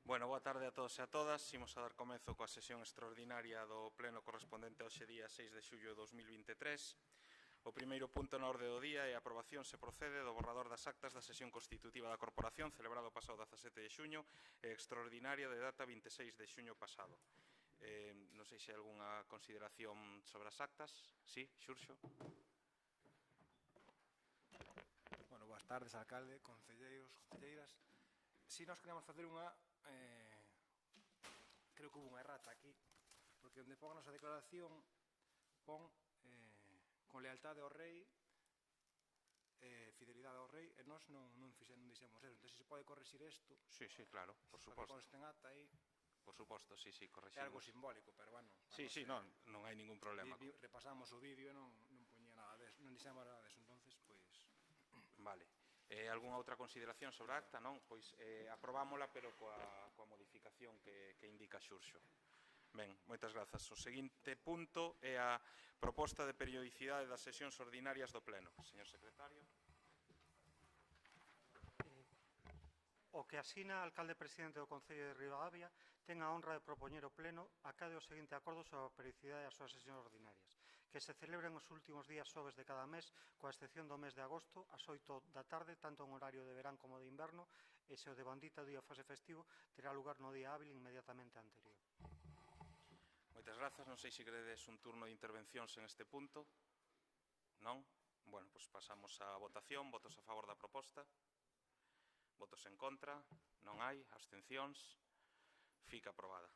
Bueno, boa tarde a todos e a todas. Imos a dar comezo coa sesión extraordinaria do pleno correspondente hoxe día 6 de xullo de 2023. O primeiro punto na orde do día é a aprobación se procede do borrador das actas da sesión constitutiva da Corporación celebrado o pasado 17 de xuño e extraordinaria de data 26 de xuño pasado. Non sei se hai algunha consideración sobre as actas. Sí, Xurxo. Bueno, boas tardes, alcalde, concelleiros, concelleiras. Si nós queremos facer unha... creo que hubo unha errata aquí, porque onde pon a nosa declaración pon con lealtade ao rei, fidelidade ao rei, e nós non dixemos eso. Entón, se pode correxir isto... Sí, claro, por suposto. Para que conste en acta aí... Por suposto, sí, correximos. É algo simbólico, pero bueno... Sí, non hai ningún problema. Repasamos o vídeo e non poñía nada deso, non dixemos nada deso, entonces, pois... Vale. Algúnha outra consideración sobre a acta? Non? Pois aprobámola, pero coa modificación que indica Xurxo. Ben, moitas grazas. O seguinte punto é a proposta de periodicidade das sesións ordinarias do Pleno. Señor secretario. O que asina o alcalde presidente do Concello de Ribadavia ten a honra de propoñer o Pleno acade o seguinte acordo sobre a periodicidade das súas sesións ordinarias, que se celebren os últimos días xoves de cada mes, coa excepción do mes de agosto, ás 8 da tarde, tanto en horario de verán como de inverno, e se o de bandita o día fose festivo, terá lugar no día hábil inmediatamente anterior. Moitas grazas. Non sei se queredes un turno de intervencións en este punto. Non? Bueno, pois pasamos á votación. Votos a favor da proposta. Votos en contra, non hai, abstencións, fica aprobada.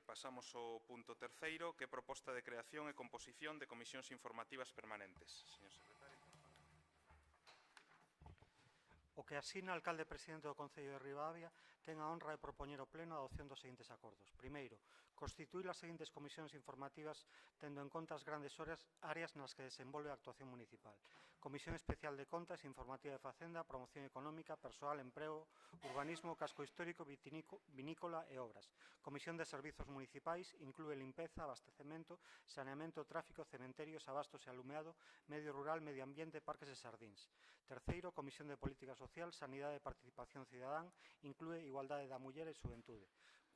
Pasamos ao punto terceiro, que é proposta de creación e composición de comisións informativas permanentes. Señor secretario. O que asina o alcalde presidente do Concello de Ribadavia ten a honra de propoñer ao Pleno a adopción dos seguintes acordos. Primeiro, constituir as seguintes comisións informativas tendo en conta as grandes áreas nas que desenvolve a actuación municipal. Comisión Especial de Contas, Informativa de Facenda, Promoción Económica, Persoal, Emprego, Urbanismo, Casco Histórico, Vinícola e Obras. Comisión de Servizos Municipais, inclúe limpeza, abastecemento, saneamento, tráfico, cementerios, abastos e alumeado, medio rural, medio ambiente, parques e sardíns. Terceiro, Comisión de Políticas Social, Sanidade e Participación Cidadán, inclúe Igualdade da Muller e Xuventude.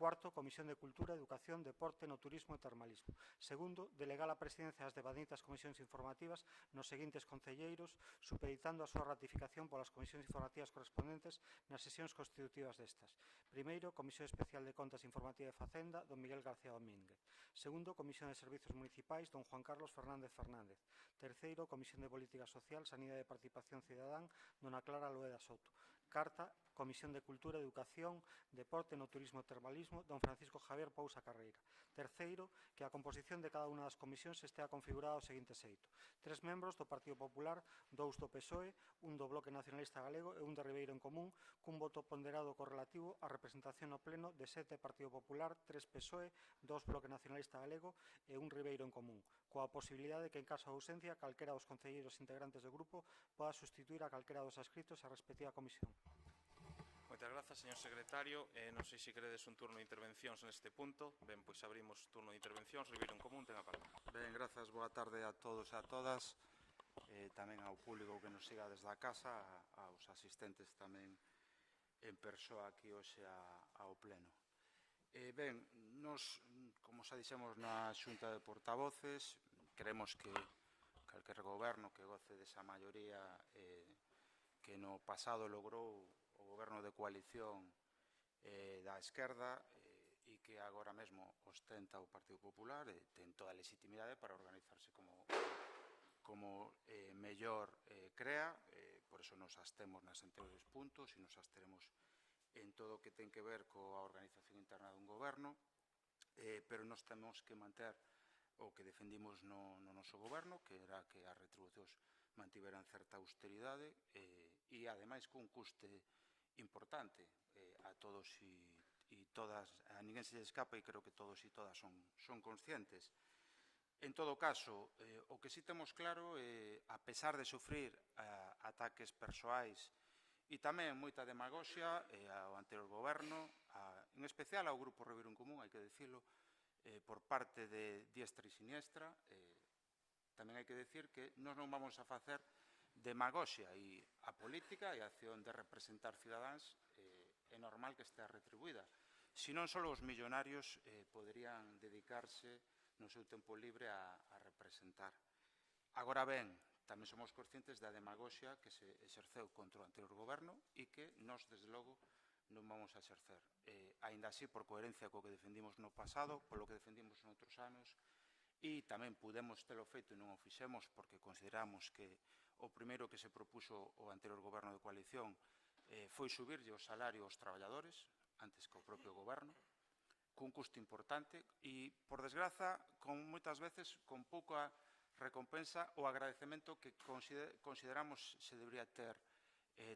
Cuarto, Comisión de Cultura, Educación, Deporte, no Turismo e Termalismo. Segundo, delegar a presidencia das devanditas comisións informativas nos seguintes concelleiros, supeditando a súa ratificación polas comisións informativas correspondentes nas sesións constitutivas destas. Primeiro, Comisión Especial de Contas Informativa de Facenda, don Miguel García Domínguez. Segundo, Comisión de Servizos Municipais, don Juan Carlos Fernández Fernández. Terceiro, Comisión de Política Social, Sanidade e Participación Cidadán, dona Clara Loeda Soto. Carta, Comisión de Cultura, Educación, Deporte, no Turismo e Termalismo, don Francisco Javier Pousa Carreira. Terceiro, que a composición de cada unha das comisións estea configurada ao seguinte xeito. 3 membros do Partido Popular, 2 do PSOE, un do Bloque Nacionalista Galego e un de Ribeiro en Común, cun voto ponderado correlativo á representación no Pleno de 7 Partido Popular, 3 PSOE, 2 Bloque Nacionalista Galego e un Ribeiro en Común, coa posibilidade de que en caso de ausencia calquera dos concelleiros integrantes do grupo poda sustituir a calquera dos adscritos á respectiva comisión. Moitas grazas, señor secretario. Non sei se queredes un turno de intervencións neste punto. Ben, pois abrimos turno de intervencións. Ribeiro en Común, ten a palabra. Ben, grazas, boa tarde a todos e a todas. Tamén ao público que nos siga desde a casa, aos asistentes tamén en persoa aquí hoxe ao Pleno. Ben, nos, como xa dixemos na Xunta de Portavoces, queremos que calquer goberno que goce desa maioría que no pasado logrou o goberno de coalición da esquerda e que agora mesmo ostenta o Partido Popular ten toda a legitimidade para organizarse como mellor crea, por eso nos abstemos nas anteriores puntos e nos absteremos en todo o que ten que ver coa organización interna dun goberno, pero nos temos que manter o que defendimos no noso goberno, que era que as retribucións mantiveran certa austeridade e, ademais, cun custe importante a todos e todas, a ninguén se lle escapa e creo que todos e todas son conscientes. En todo caso, o que sí temos claro, a pesar de sufrir ataques persoais e tamén moita demagoxia ao anterior goberno, en especial ao Grupo Ribeiro en Común, hai que dicilo, por parte de diestra e siniestra, tamén hai que dicir que nós non vamos a facer demagoxia e a política e a acción de representar cidadáns normal que estea retribuída. Se non só os millonarios poderían dedicarse no seu tempo libre a representar. Agora ben, tamén somos conscientes da demagoxia que se exerceu contra o anterior goberno e que nós, desde logo, non vamos a exercer. Aínda así, por coherencia co que defendimos no pasado, polo que defendimos noutros anos, e tamén pudemos telo feito e non o fixemos porque consideramos que o primeiro que se propuso o anterior goberno de coalición foi subirlle o salario aos traballadores, antes que o propio goberno, cun custo importante e, por desgraza, moitas veces con pouca recompensa o agradecemento que consideramos se debería ter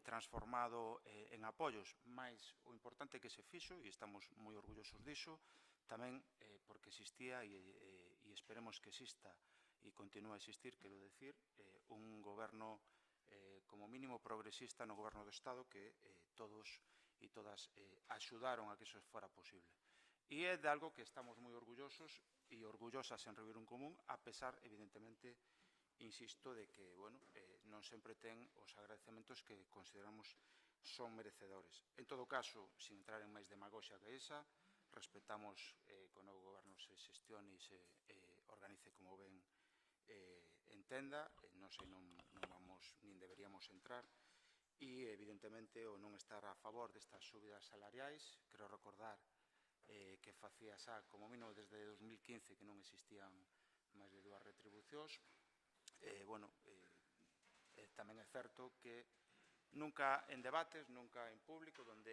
transformado en apoios, mais o importante que se fixo, e estamos moi orgullosos diso, tamén porque existía e esperemos que exista e continúe a existir, quero decir, un goberno como mínimo progresista no goberno do Estado que todos e todas axudaron a que iso fora posible. E é de algo que estamos moi orgullosos e orgullosas en Ribeiro en Común, a pesar, evidentemente, insisto, de que non sempre ten os agradecementos que consideramos son merecedores. En todo caso, sin entrar en máis demagoxia que esa, respetamos que o novo goberno se xestione e se organice como ben entenda, non sei, non vamos, nin deberíamos entrar, e evidentemente o non estar a favor destas subidas salariais. Quero recordar que facía xa como mínimo desde 2015 que non existían máis de 2 retribucións. Tamén é certo que nunca en debates, nunca en público, donde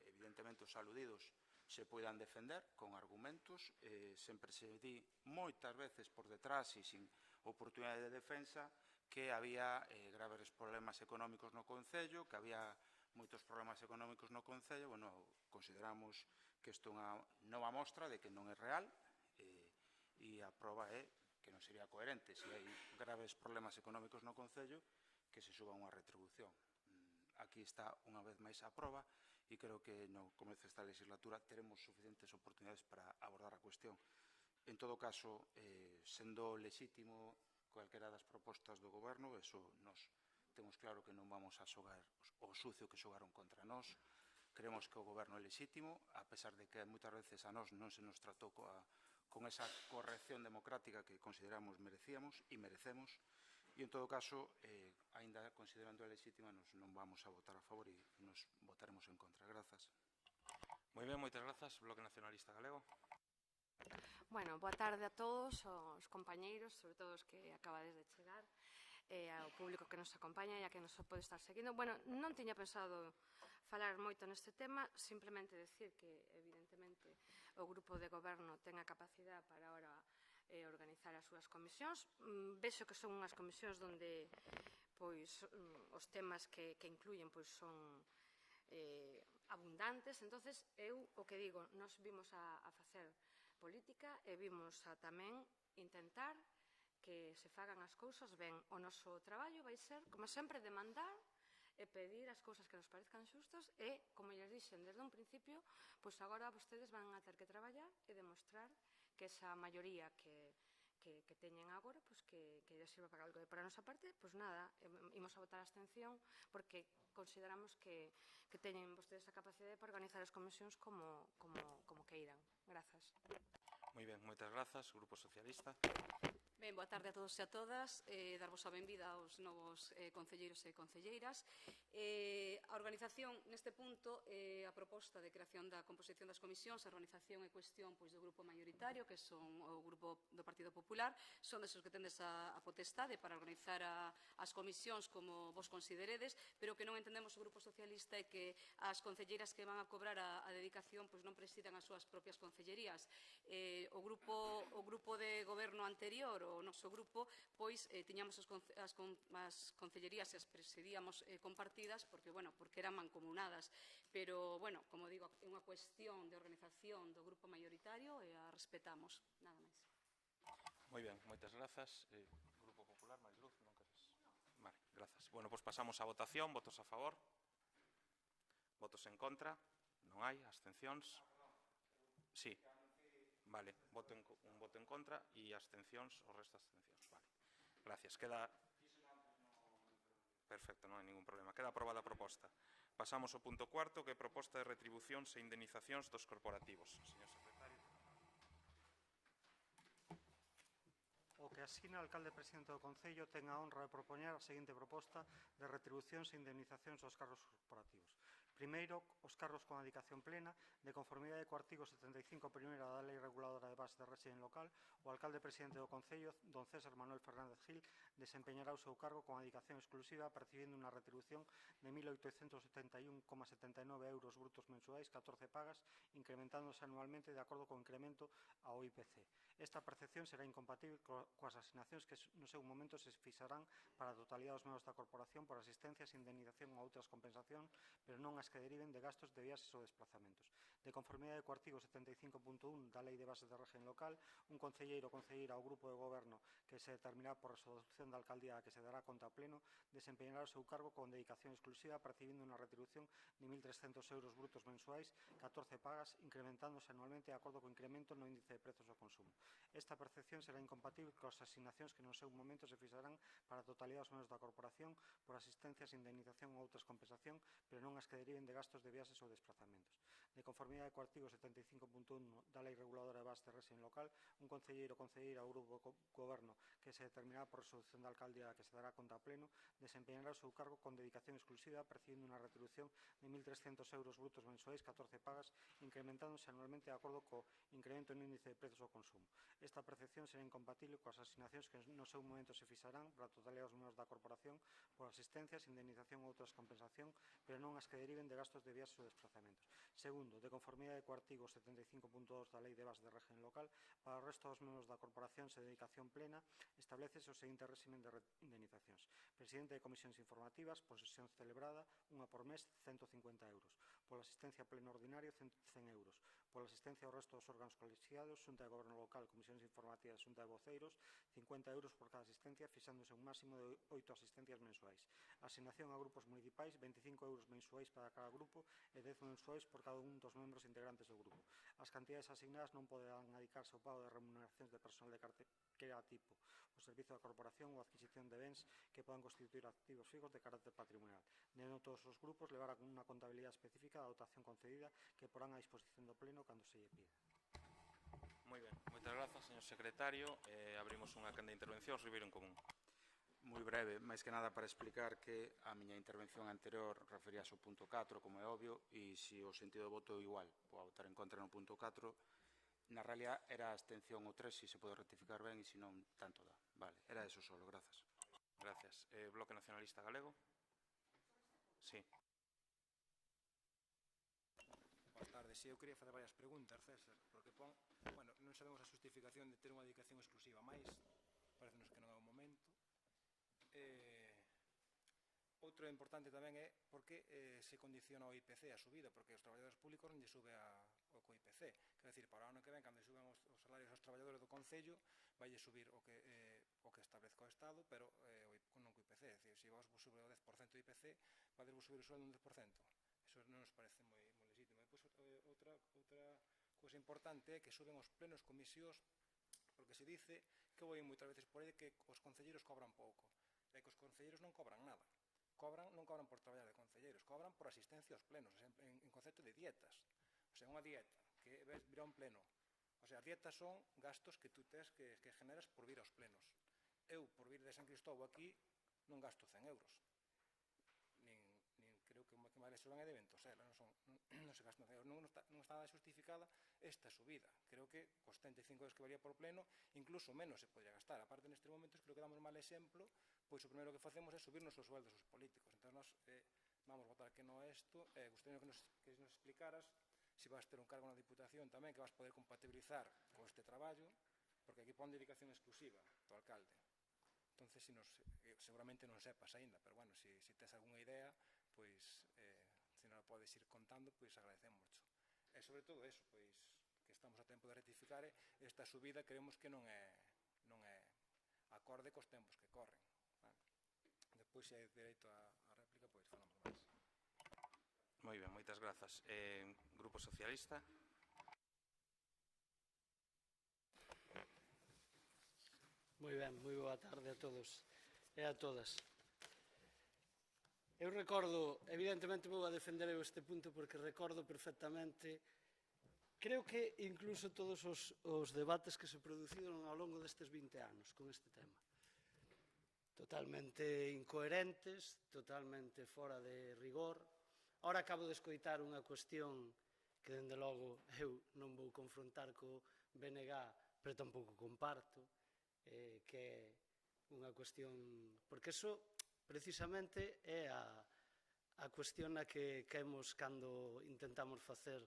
evidentemente os aludidos se poidan defender con argumentos, sempre se di moitas veces por detrás e sin oportunidade de defensa que había graves problemas económicos no Concello, que había moitos problemas económicos no Concello. Consideramos que isto é unha nova mostra de que non é real e a prova é que non sería coherente se hai graves problemas económicos no Concello que se suba unha retribución. Aquí está unha vez máis a prova e creo que no comezo desta legislatura teremos suficientes oportunidades para abordar a cuestión. En todo caso, sendo lexítimo cualquera das propostas do goberno, eso nos temos claro que non vamos a xogar o sucio que xogaron contra nós. Creemos que o goberno é lexítimo, a pesar de que moitas veces a nós non se nos tratou con esa corrección democrática que consideramos merecíamos e merecemos. E, en todo caso, aínda considerando a lexítima, non vamos a votar a favor e nos votaremos en contra. Grazas. Moi ben, moitas grazas. Bloque Nacionalista Galego. Bueno, boa tarde a todos os compañeiros, sobre todo os que acabades de chegar, ao público que nos acompaña e a que nos pode estar seguindo. Bueno, non tiña pensado falar moito neste tema, simplemente decir que, evidentemente, o grupo de goberno ten a capacidade para ahora organizar as súas comisións. Vexo que son unhas comisións onde os temas que incluyen son abundantes. Entonces, eu o que digo, nos vimos a facer política e vimos a tamén intentar que se fagan as cousas ben. O noso traballo vai ser, como sempre, demandar e pedir as cousas que nos parezcan xustas e, como lles dixen desde un principio, pois agora vostedes van a ter que traballar e demostrar que esa maioría que teñen agora, pois que lles sirva para algo. E para a nosa parte, pois nada, imos a votar a abstención porque consideramos que teñen vostedes a capacidade para organizar as comisións como queiran. Grazas. Moi ben, moitas grazas. Grupo Socialista. Ben, boa tarde a todos e a todas. Darvos a benvida aos novos concelleiros e concelleiras. A organización, neste punto, a proposta de creación da composición das comisións, a organización é cuestión do grupo maioritario, que son o grupo do Partido Popular, son desos que tendes a potestade para organizar as comisións como vos consideredes, pero que non entendemos o Grupo Socialista é que as concelleiras que van a cobrar a dedicación non presidan as súas propias concellerías. O grupo de goberno anterior, o noso grupo, tiñamos as concellerías e as presidíamos compartidas porque eran mancomunadas. Pero, como digo, é unha cuestión de organización do grupo maioritario e a respetamos. Nada máis. Moi ben, moitas grazas. Grupo Popular, máis luz, non queres? Vale, grazas. Bueno, pois pasamos á votación. Votos a favor? Votos en contra? Non hai. Abstencións? Sí. Vale, un voto en contra e abstencións, o resto abstencións. Vale, gracias. Queda... Perfecto, non hai ningún problema. Queda aprobada a proposta. Pasamos ao punto cuarto, que é proposta de retribucións e indemnizacións dos corporativos. Señor secretario. O que asina o alcalde presidente do Concello ten a honra de propoñer a seguinte proposta de retribucións e indemnizacións dos cargos corporativos. Primeiro, os cargos con adicación plena, de conformidade co artigo 75 primeira da Lei Reguladora de Bases de Réxime Local, o alcalde presidente do Concello, don César Manuel Fernández Gil, desempeñará o seu cargo con adicación exclusiva percibindo unha retribución de 1.871,79 euros brutos mensuais, 14 pagas, incrementándose anualmente de acordo co incremento ao IPC. Esta percepción será incompatible coas asignacións que no seu momento se fixarán para a totalidade dos membros da corporación por asistencias, indemnización ou outras compensacións, pero non as que deriven de gastos de viaxes ou desplazamentos. De conformidade co artigo 75.1 da Lei de Bases de Réxime Local, un concelleiro ou concelleira ao grupo de goberno que se determinará por resolución da alcaldía a que se dará conta ao pleno desempeñará o seu cargo con dedicación exclusiva percibindo unha retribución de 1.300 euros brutos mensuais, 14 pagas, incrementándose anualmente de acordo co incremento no índice de prezos ao consumo. Esta percepción será incompatible coas asignacións que no seu momento se fixarán para a totalidade dos membros da corporación por asistencias, indemnización ou outras compensación, pero non as que deriven de gastos de viaxes ou desplazamentos. De conformidade co artigo 75.1 da Lei Reguladora de Bases de Réxime Local, un concelleiro ou concelleira ou grupo de goberno que se determinará por resolución da alcaldía a que se dará conta a pleno desempeñará o seu cargo con dedicación exclusiva percibindo unha retribución de 1.300 euros brutos mensuais, 14 pagas, incrementándose anualmente de acordo co incremento no índice de prezos ao consumo. Esta percepción será incompatible coas asignacións que no seu momento se fixarán para a totalidade dos membros da corporación por asistencias, indemnización ou outras compensación, pero non as que deriven de gastos de viaxes ou desplazamentos. Segundo, de conformidade co artigo 75.2 da Lei de Bases de Réxime Local, para o resto dos membros da corporación se dedicación plena, establecese o seguinte réximen de indemnizacións. Presidente de comisións informativas, posesión celebrada, unha por mes, 150 euros. Pola asistencia plena ordinaria, 100 euros. Pola asistencia ao resto dos órganos colexiados, Xunta de Goberno Local, comisións informativas, Xunta de Voceiros, 50 euros por cada asistencia, fixándose un máximo de 8 asistencias mensuais. Asignación a grupos municipais, 25 euros mensuais para cada grupo e 10 mensuais por cada un dos membros integrantes do grupo. As cantidades asignadas non poderán adicarse ao pago de remuneracións de personal de calquera tipo, o servizo da corporación ou adquisición de bens que podan constituir activos fijos de carácter patrimonial. Neno todos os grupos levarán unha contabilidade específica da dotación concedida que porán a disposición do pleno cando se lle pida. Moi ben, moitas grazas, señor secretario. Abrimos unha quenda de intervención, Ribeiro en Común. Moi breve, máis que nada para explicar que a miña intervención anterior referíase ao punto 4, como é obvio, e se o sentido de voto é igual, vou votar en contra no punto 4, na realidad era a abstención o 3, se se pode rectificar ben, e se non, tanto dá. Vale, era eso solo, grazas. Gracias. Bloque Nacionalista Galego. Sí. Boas tardes. Eu quería fazer varias preguntas, César, porque non sabemos a justificación de ter unha dedicación exclusiva máis, parecenos que non é o momento. Outro importante tamén é por que se condiciona o IPC a subida, porque os traballadores públicos non lle sube o co IPC. Quer dizer, para o ano que ven, cando suben os salarios aos traballadores do Concello, vai subir o que establezca o Estado, pero non co IPC. É dicir, se vos sube o 10% do IPC, vai vos subir o sueldo un 10%. Eso non nos parece moi legítimo. Depois, outra cousa importante é que suben os plenos comisións, porque se dice que voi moitas veces por aí que os concelleiros cobran pouco. É que os concelleiros non cobran nada. Non cobran por traballar de concelleiros, cobran por asistencia aos plenos, en concepto de dietas. O sea, unha dieta que virá un pleno. O sea, dietas son gastos que tú tes que generas por vir aos plenos. Eu, por vir de San Cristóbal aquí, non gasto 100 euros. Nin creo que máis suban é de Ventosela, non se gastan 100 euros. Non está nada justificada esta subida. Creo que cos 35 euros que varía por pleno, incluso menos se podría gastar. Aparte, nestes momentos, creo que damos mal exemplo, pois o primeiro que facemos é subirnos os sueldos os políticos. Entón, nós vamos votar que non é isto. Gustaría que nos explicaras se vas ter un cargo na Diputación tamén, que vas poder compatibilizar con este traballo, porque aquí pon dedicación exclusiva do alcalde. Entón, seguramente non sepas aínda, pero, bueno, se tes algunha idea, pois, se non a podes ir contando, pois agradecemos. E, sobre todo, eso, pois, que estamos a tempo de rectificar esta subida, creemos que non é acorde cos tempos que corren. Despois, se hai dereito a réplica, pois falamos máis. Moi ben, moitas grazas. Grupo Socialista. Moi ben, moi boa tarde a todos e a todas. Eu recordo, evidentemente vou a defender eu este punto porque recordo perfectamente, creo que incluso todos os debates que se produciron ao longo destes 20 anos con este tema. Totalmente incoherentes, totalmente fora de rigor. Ahora acabo de escoitar unha cuestión que, dende logo, eu non vou confrontar co BNG, pero tampouco comparto, que é unha cuestión... Porque iso, precisamente, é a cuestión na que caemos cando intentamos facer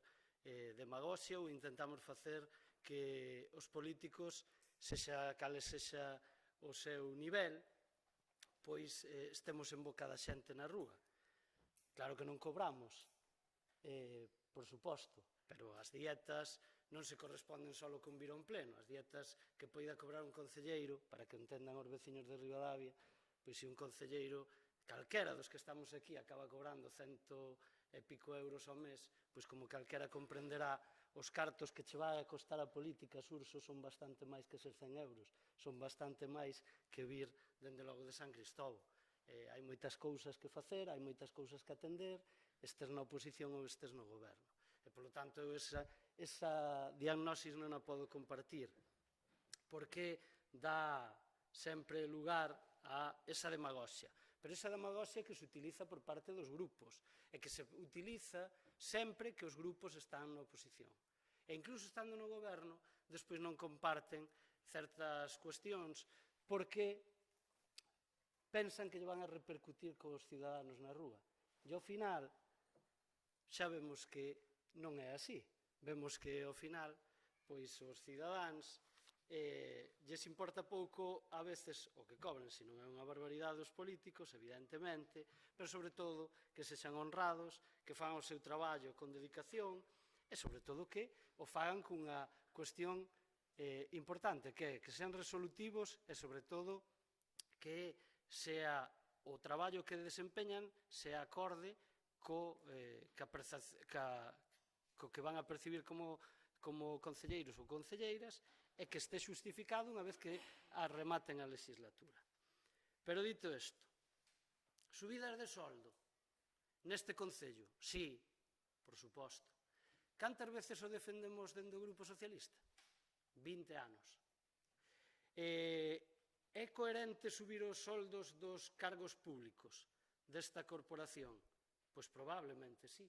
demagoxia ou intentamos facer que os políticos, sexa cale sexa o seu nivel, pois estemos en boca da xente na rúa. Claro que non cobramos, por suposto, pero as dietas non se corresponden só con vir a un pleno. As dietas que poida cobrar un concelleiro, para que entendan os veciños de Ribadavia, pois se un concelleiro, calquera dos que estamos aquí, acaba cobrando 100 e pico euros ao mes, pois como calquera comprenderá, os cartos que che vai a costar a política, Surso, son bastante máis que eses 100 euros. Son bastante máis que vir, dende logo, de San Cristóbal. Hai moitas cousas que facer, hai moitas cousas que atender, estes na oposición ou estes no goberno. E, polo tanto, eu esa diagnosis non a podo compartir, porque dá sempre lugar a esa demagoxia. Pero esa demagoxia que se utiliza por parte dos grupos, e que se utiliza sempre que os grupos están na oposición. E incluso estando no goberno, despois non comparten certas cuestións, porque pensan que lle van a repercutir cos ciudadanos na rúa. E ao final, xa vemos que non é así. Vemos que ao final, pois os cidadáns lles importa pouco a veces o que cobren, se non é unha barbaridade os políticos, evidentemente, pero sobre todo que sexan honrados, que fagan o seu traballo con dedicación e sobre todo que o fagan cunha cuestión importante, que sean resolutivos e sobre todo que sea o traballo que desempeñan sea acorde co que van a percibir como concelleiros ou concelleiras e que este xustificado unha vez que rematen a legislatura. Pero dito isto, subidas de soldo neste concello? Sí, por suposto. Cantas veces o defendemos dende o Grupo Socialista? 20 anos. É coherente subir os soldos dos cargos públicos desta corporación? Pois probablemente sí.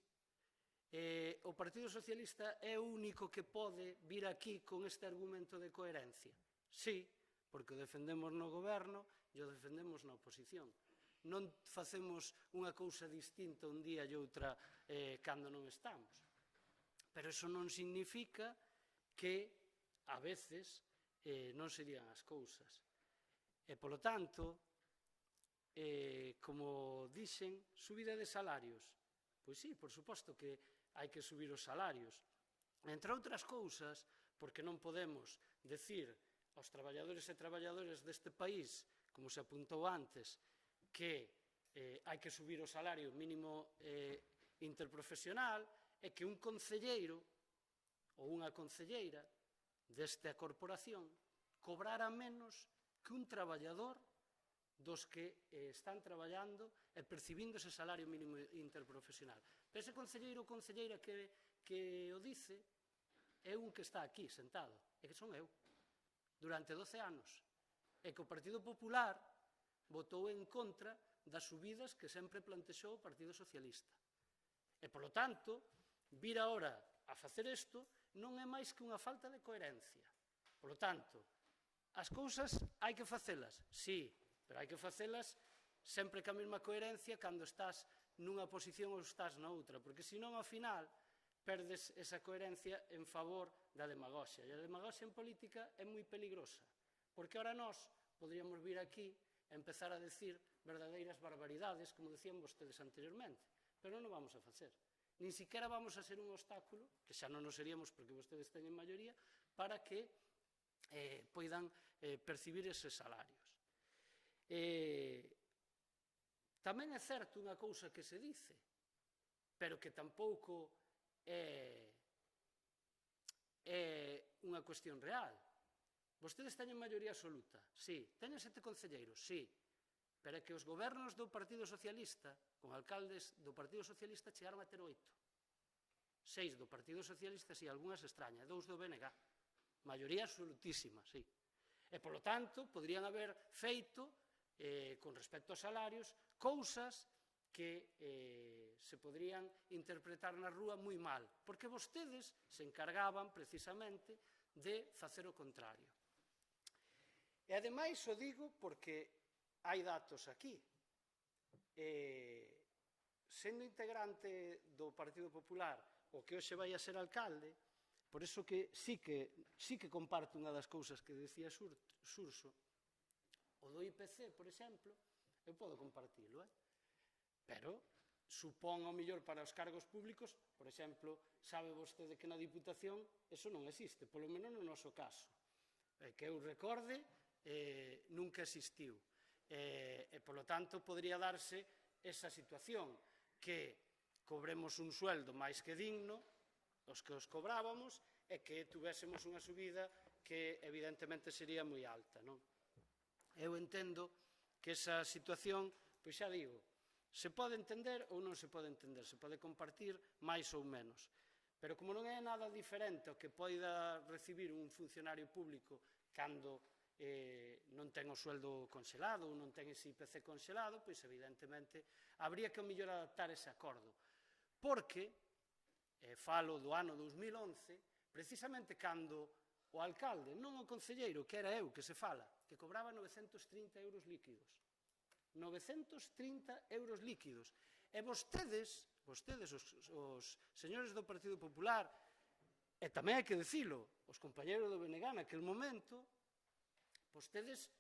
O Partido Socialista é o único que pode vir aquí con este argumento de coherencia? Sí, porque o defendemos no goberno e o defendemos na oposición. Non facemos unha cousa distinta un día e outra cando non estamos. Pero iso non significa que a veces non se digan as cousas. E, polo tanto, como dixen, subida de salarios. Pois sí, por suposto que hai que subir os salarios. Entre outras cousas, porque non podemos decir aos traballadores e traballadoras deste país, como se apuntou antes, que hai que subir o salario mínimo interprofesional e que un concelleiro ou unha concelleira desta corporación cobrara menos que un traballador dos que están traballando e percibindo ese salario mínimo interprofesional. Pero ese concelleiro ou concelleira que o dice é un que está aquí sentado, e que son eu, durante 12 anos, e que o Partido Popular votou en contra das subidas que sempre plantexou o Partido Socialista. E, polo tanto, vir agora a facer isto non é máis que unha falta de coherencia. Polo tanto, as cousas hai que facelas, sí, pero hai que facelas sempre ca mesma coherencia cando estás nunha posición ou estás na outra, porque senón ao final perdes esa coherencia en favor da demagoxia. E a demagoxia en política é moi peligrosa, porque ahora nós podríamos vir aquí e empezar a decir verdadeiras barbaridades, como decían vostedes anteriormente, pero non o vamos a facer. Nin siquiera vamos a ser un obstáculo, que xa non nos seríamos porque vostedes teñen maioría, para que poidan percibir eses salarios. Tamén é certo unha cousa que se dice, pero que tampouco é unha cuestión real. Vostedes teñen maioría absoluta, sí. Teñen 7 concelleiros, sí. pero é que os gobernos do Partido Socialista, con alcaldes do Partido Socialista, chegaron a ter 8. 6 do Partido Socialista, e algunhas extrañas, 2 do BNG. Maioría absolutísima, sí. E, polo tanto, poderían haber feito, con respecto aos salarios, cousas que se poderían interpretar na rúa moi mal, porque vostedes se encargaban precisamente de facer o contrario. E, ademais, o digo porque hai datos aquí. Sendo integrante do Partido Popular, o que hoxe vai a ser alcalde, por iso que sí que comparto unha das cousas que decía Xurxo, o do IPC, por exemplo, eu podo compartilo, pero supón ao mellor para os cargos públicos, por exemplo, sabe vostede que na Diputación eso non existe, polo menos no noso caso. Que eu recorde, nunca existiu. E, polo tanto, podría darse esa situación, que cobremos un sueldo máis que digno, os que os cobrábamos, e que tuvésemos unha subida que evidentemente sería moi alta, non? Eu entendo que esa situación, pois xa digo, se pode entender ou non se pode entender, se pode compartir máis ou menos. Pero como non é nada diferente ao que poida recibir un funcionario público cando non ten o sueldo congelado ou non ten ese IPC congelado, pois evidentemente habría que mellor adaptar ese acordo. Porque, falo do ano 2011, precisamente cando o alcalde, non o concelleiro, que era eu, que se fala, que cobraba 930 euros líquidos. 930 euros líquidos. E vostedes, os señores do Partido Popular, e tamén hai que dicilo, os compañeros do BNG naquel momento, vostedes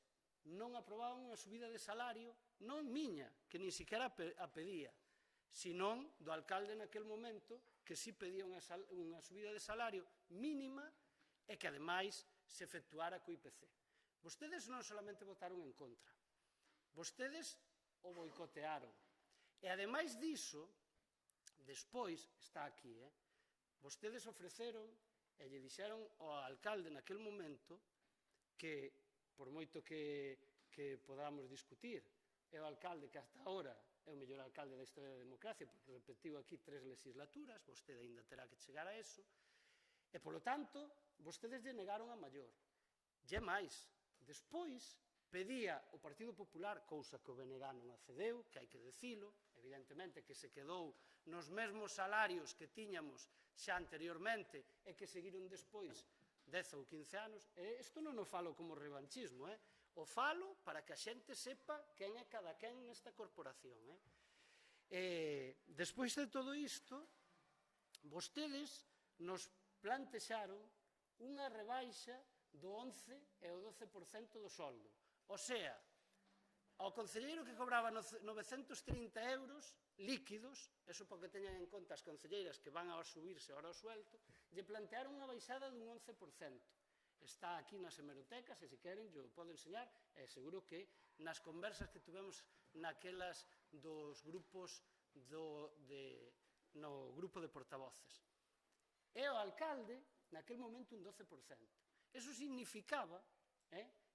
non aprobaban unha subida de salario, non miña, que nin siquiera a pedía, senón do alcalde naquel momento, que sí pedía unha subida de salario mínima e que, ademais, se efectuara co IPC. Vostedes non solamente votaron en contra, vostedes o boicotearon. E, ademais diso, despois, está aquí, vostedes ofreceron e lle dixeron ao alcalde naquel momento que, por moito que podamos discutir, é o alcalde que hasta ahora é o mellor alcalde da historia da democracia, porque repetiu aquí 3 legislaturas, vostede ainda terá que chegar a eso, e, polo tanto, vostedes lle negaron a maior. E máis, despois pedía o Partido Popular, cousa que o BNG non accedeu, que hai que dicilo, evidentemente que se quedou nos mesmos salarios que tiñamos xa anteriormente e que seguiron despois 10 ou 15 anos, e isto non o falo como revanchismo, o falo para que a xente sepa quen é cada quen nesta corporación. Despois de todo isto, vostedes nos plantexaron unha rebaixa do 11 e o 12% do soldo. O sea, ao concelleiro que cobraba 930 euros líquidos, eso porque teñan en conta as concelleiras que van a subirse ahora o sueldo, lle plantearon unha baixada dun 11%. Está aquí nas hemerotecas, e se queren, yo podo enseñar, e seguro que nas conversas que tivemos naquelas dos grupos no grupo de portavoces. E o alcalde, naquel momento, un 12%. Eso significaba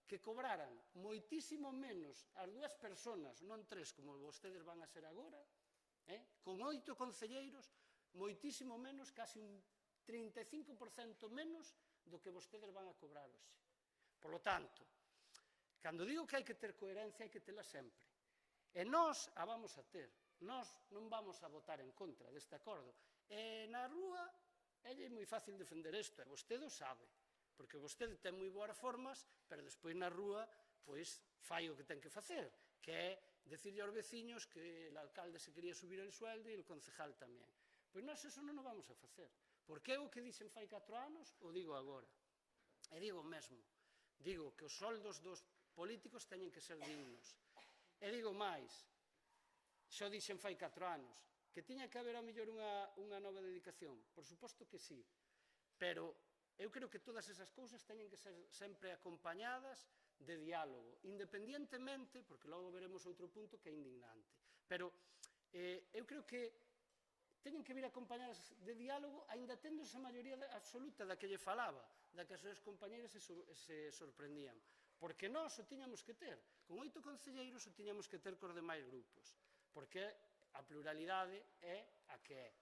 que cobraran moitísimo menos as 2 persoas, non 3 como vostedes van a ser agora, con 8 concelleiros, moitísimo menos, casi un 35% menos do que vostedes van a cobrar hoxe. Por lo tanto, cando digo que hai que ter coherencia, hai que tela sempre. E nós a vamos a ter. Nós non vamos a votar en contra deste acordo. E na rúa é moi fácil defender isto, e vostede o sabe, porque vostede ten moi boas formas, pero despois na rúa pois fai o que ten que facer, que é decirle aos veciños que o alcalde se quería subir el sueldo e o concejal tamén. Pois nós eso non o vamos a facer, porque eu o que dixen fai 4 anos o digo agora. E digo mesmo, digo que os soldos dos políticos teñen que ser dignos. E digo máis, xo dixen fai 4 anos, que tiña que haber ao mellor unha nova dedicación. Por suposto que sí, pero eu creo que todas esas cousas teñen que ser sempre acompañadas de diálogo, independientemente, porque logo veremos outro punto que é indignante. Pero eu creo que teñen que vir acompañadas de diálogo, aínda tendo esa maioría absoluta da que lle falaba, da que as súas compañeras se sorprendían. Porque nós o tiñamos que ter. Con 8 concelleiros o tiñamos que ter cos demais grupos. Porque a pluralidade é a que é.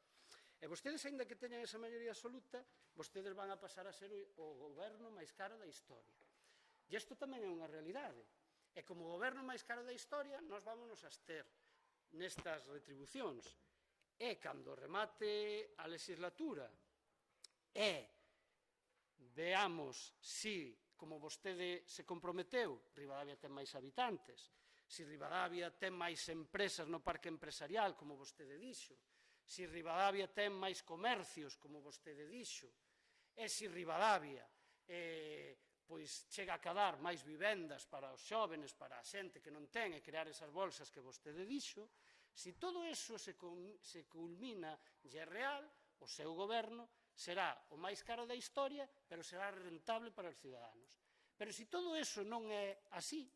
E vostedes, aínda que teñan esa maioría absoluta, vostedes van a pasar a ser o goberno máis caro da historia. E isto tamén é unha realidade. E como goberno máis caro da historia, nós vámonos a abster nestas retribucións. E cando remate a legislatura e veamos si, como vostede se comprometeu, Ribadavia ten máis habitantes, si Ribadavia ten máis empresas no parque empresarial, como vostede dixo, si Ribadavia ten máis comercios, como vostede dixo, e si Ribadavia pois chega a cadar máis vivendas para os xóvenes, para a xente que non ten, e crear esas bolsas que vostede dixo, si todo iso se culmina e é real, o seu goberno será o máis caro da historia, pero será rentable para os ciudadanos. Pero se todo iso non é así,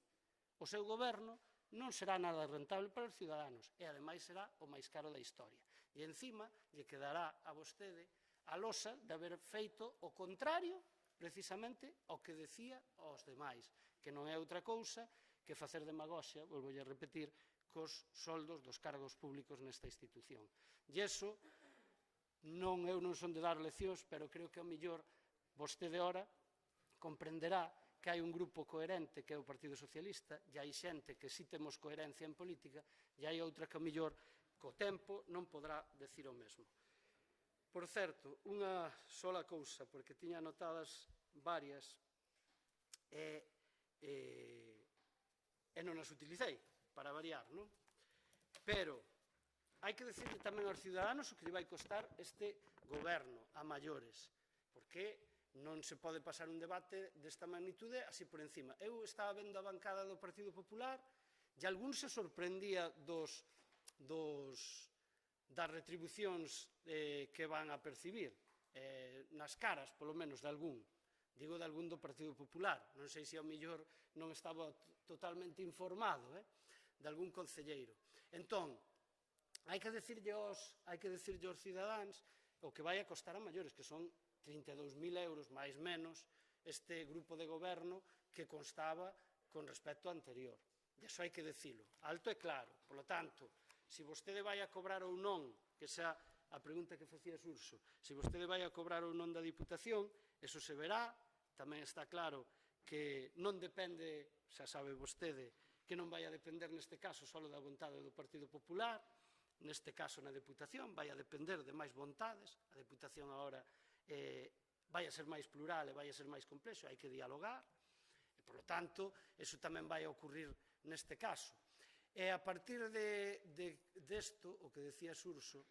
o seu goberno non será nada rentable para os ciudadanos e, ademais, será o máis caro da historia. E, encima, lle quedará a vostede a losa de haber feito o contrario, precisamente, ao que decía aos demais, que non é outra cousa que facer demagoxia, volvo a repetir, cos soldos dos cargos públicos nesta institución. E iso, eu non son de dar leccións, pero creo que ao mellor vostede ora comprenderá que hai un grupo coherente que é o Partido Socialista, e hai xente que si temos coherencia en política, e hai outra que ao mellor co tempo non podrá decir o mesmo. Por certo, unha sola cousa, porque tiña anotadas varias e non as utilicei, para variar, non? Pero hai que decirle tamén aos ciudadanos o que lle vai costar este goberno a maiores, porque non se pode pasar un debate desta magnitude así por encima. Eu estaba vendo a bancada do Partido Popular e algún se sorprendía das retribucións que van a percibir, nas caras, polo menos, de algún. Digo de algún do Partido Popular. Non sei se ao mellor non estaba totalmente informado, de algún concelleiro. Entón, hai que dicirlle aos cidadáns o que vai a costar a maiores, que son 32.000 euros, máis menos, este grupo de goberno que constaba con respecto ao anterior. E iso hai que dicilo, alto e claro. Por lo tanto, se vostede vai a cobrar ou non, que xa a pregunta que facía Xurxo, se vostede vai a cobrar ou non da Diputación, eso se verá. Tamén está claro que non depende, xa sabe vostede, que non vai a depender neste caso só da vontade do Partido Popular, neste caso na Deputación, vai a depender de máis vontades. A Deputación agora vai a ser máis plural e vai a ser máis complexo, hai que dialogar, e, por lo tanto, eso tamén vai a ocurrir neste caso. E a partir desto, o que decía Xurxo,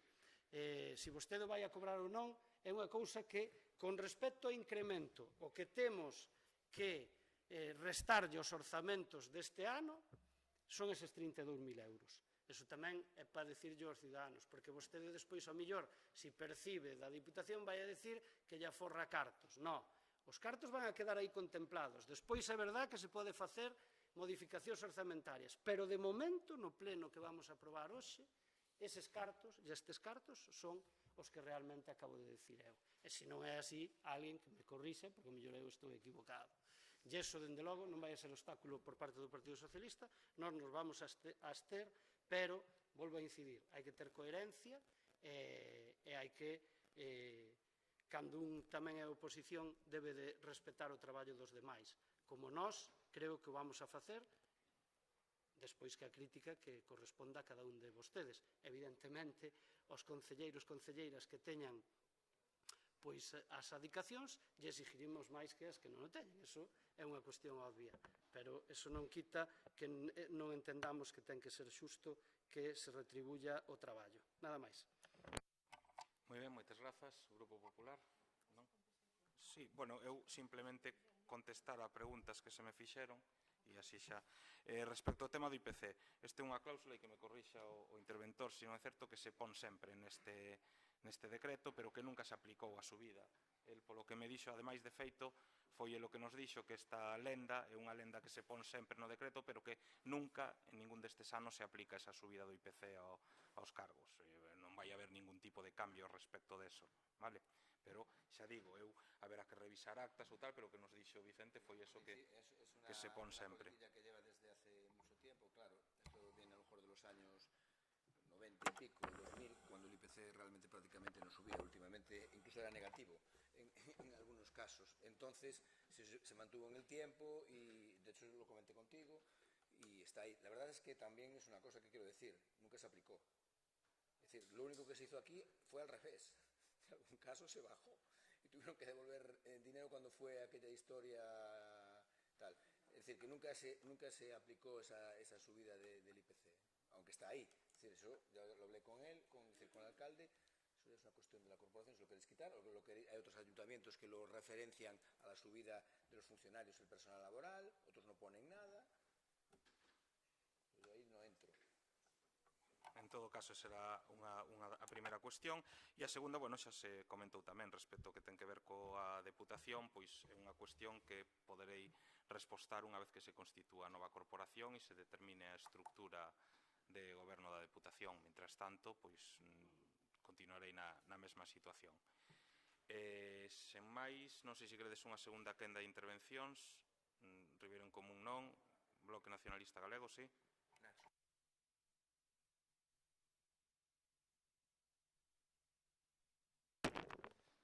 se vostede vai a cobrar ou non, é unha cousa que, con respecto ao incremento, o que temos que restarlle os orzamentos deste ano son eses 32.000 euros. Eso tamén é para dicirlle aos ciudadanos, porque vostede despois, ao millor, se percibe da Diputación, vai a dicir que lle aforra cartos. Non, os cartos van a quedar aí contemplados. Despois é verdad que se pode facer modificacións orzamentarias, pero de momento, no pleno que vamos a aprobar hoxe, estes cartos son os que realmente acabo de dicir eu. E se non é así, alguén que me corrixa, porque ao mellor eu estou equivocado. E iso, dende logo, non vai a ser obstáculo por parte do Partido Socialista, nós nos vamos a abster, pero, volvo a incidir, hai que ter coherencia e hai que, cando un tamén é oposición, debe de respetar o traballo dos demais. Como nós, creo que o vamos a facer, despois que a crítica que corresponda a cada un de vostedes. Evidentemente, os concelleiros, concelleiras que teñan pois as adicacións, lle exigiremos máis que as que non o teñen. Eso é unha cuestión obvia, pero eso non quita que non entendamos que ten que ser xusto que se retribuya o traballo. Nada máis. Moi ben, moitas grazas. O Grupo Popular, non? Sí, bueno, eu simplemente contestar a preguntas que se me fixeron e así xa. Respecto ao tema do IPC, este é unha cláusula e que me corrixa o interventor, se non é certo que se pon sempre neste decreto, pero que nunca se aplicou a subida. El, polo que me dixo, ademais de feito, foi o que nos dixo que esta lenda é unha lenda que se pon sempre no decreto, pero que nunca, en ningún destes anos, se aplica esa subida do IPC aos cargos. Non vai haber ningún tipo de cambio respecto deso, vale? Pero, xa digo, haberá que revisar actas ou tal, pero o que nos dixo Vicente foi eso que se pon sempre. Es una política que lleva desde hace mucho tiempo, claro. Esto viene a lo mejor de los años 90 y pico, 2000, cuando el IPC realmente prácticamente no subía. Últimamente incluso era negativo en algunos casos. Entonces se mantuvo en el tiempo y de hecho lo comenté contigo y está ahí. La verdad es que también es una cosa que quiero decir, nunca se aplicó. Es decir, lo único que se hizo aquí fue al revés. En algún caso se bajó y tuvieron que devolver dinero cuando fue aquella historia tal. Es decir, que nunca se aplicó esa subida del IPC, aunque está ahí. Es decir, eso ya lo hablé con él, con el alcalde. Eso ya es una cuestión de la corporación, si lo queréis quitar, hay otros ayuntamientos que lo referencian a la subida de los funcionarios y el personal laboral, otros no ponen nada. Yo ahí no entro. En todo caso, será a primeira cuestión. E a segunda, bueno, xa se comentou tamén respecto ao que ten que ver coa Deputación, pois é unha cuestión que poderei respostar unha vez que se constitúa a nova corporación e se determine a estructura de goberno da Deputación. Mientras tanto, pois continuarei na mesma situación. Sen máis, non sei se queredes unha segunda quenda de intervencións. Ribeiro en Común non. Bloque Nacionalista Galego, sí.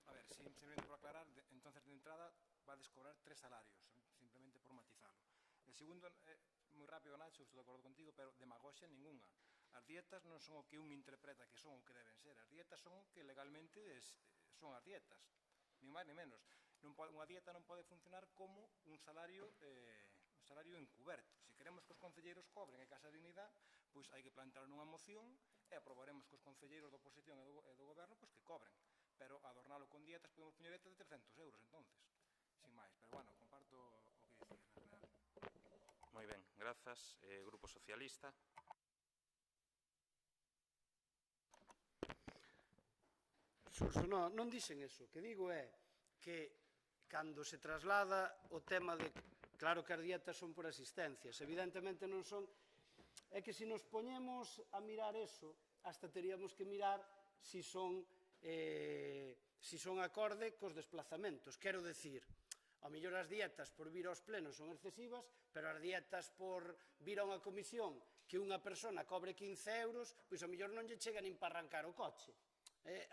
A ver, simplemente por aclarar, entonces de entrada va a descobrar 3 salarios, simplemente por matizarlo. El segundo, moi rápido, Nacho, estou de acordo contigo, pero demagoxia ninguna. As dietas non son o que un interpreta que son o que deben ser. As dietas son o que legalmente son as dietas, ni máis ni menos. Unha dieta non pode funcionar como un salario encuberto. Se queremos que os concelleiros cobren e casa dignidade, pois hai que plantar nunha moción e aprobaremos que os concelleiros da oposición e do goberno pois que cobren. Pero adornalo con dietas, podemos poñer dietas de 300 euros, entonces, sin máis. Pero, bueno, comparto o que dicías, na general. Moi ben, grazas. Grupo Socialista. Suso, non dixen eso. O que digo é que cando se traslada o tema de... Claro que as dietas son por asistencias, evidentemente non son... É que se nos poñemos a mirar eso, hasta teríamos que mirar se son acorde cos desplazamentos. Quero decir, ao mellor as dietas por vir aos plenos son excesivas, pero as dietas por vir a unha comisión que unha persona cobre 15 euros, pois ao mellor non lle chega nin para arrancar o coche.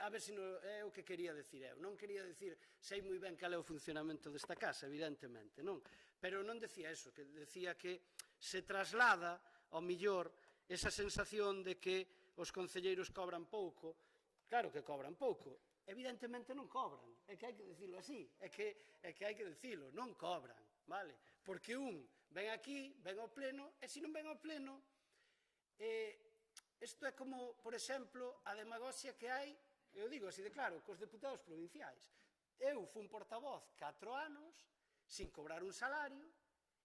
A ver se é o que quería decir eu. Non quería decir, sei moi ben cal é o funcionamento desta casa, evidentemente, non? Pero non decía eso, que decía que se traslada, ao mellor, esa sensación de que os concelleiros cobran pouco. Claro que cobran pouco. Evidentemente non cobran, é que hai que dicilo así, é que hai que dicilo, non cobran, vale? Porque un ven aquí, ven ao pleno, e se non ven ao pleno, isto é como, por exemplo, a demagoxia que hai, eu digo así de claro, cos deputados provinciais. Eu fui portavoz 4 anos, sin cobrar un salario,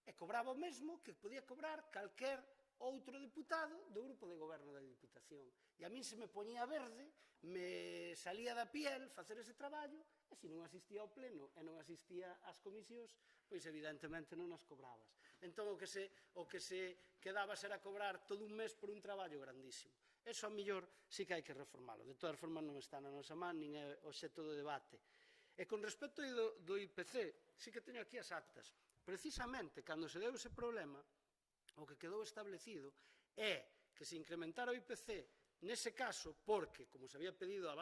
e cobraba o mesmo que podía cobrar calquer outro deputado do grupo de goberno da Diputación. E a min se me poñía verde, me salía da piel facer ese traballo, e se non asistía ao pleno e non asistía ás comisións, pois evidentemente non as cobrabas. Entón o que se quedaba era cobrar todo un mes por un traballo grandísimo. Eso a mellor sí que hai que reformalo. De todas formas non está na nosa man, nin é obxecto do debate. E con respecto do IPC, sí que teño aquí as actas. Precisamente, cando se deu ese problema, o que quedou establecido é que se incrementara o IPC nese caso porque, como se había pedido a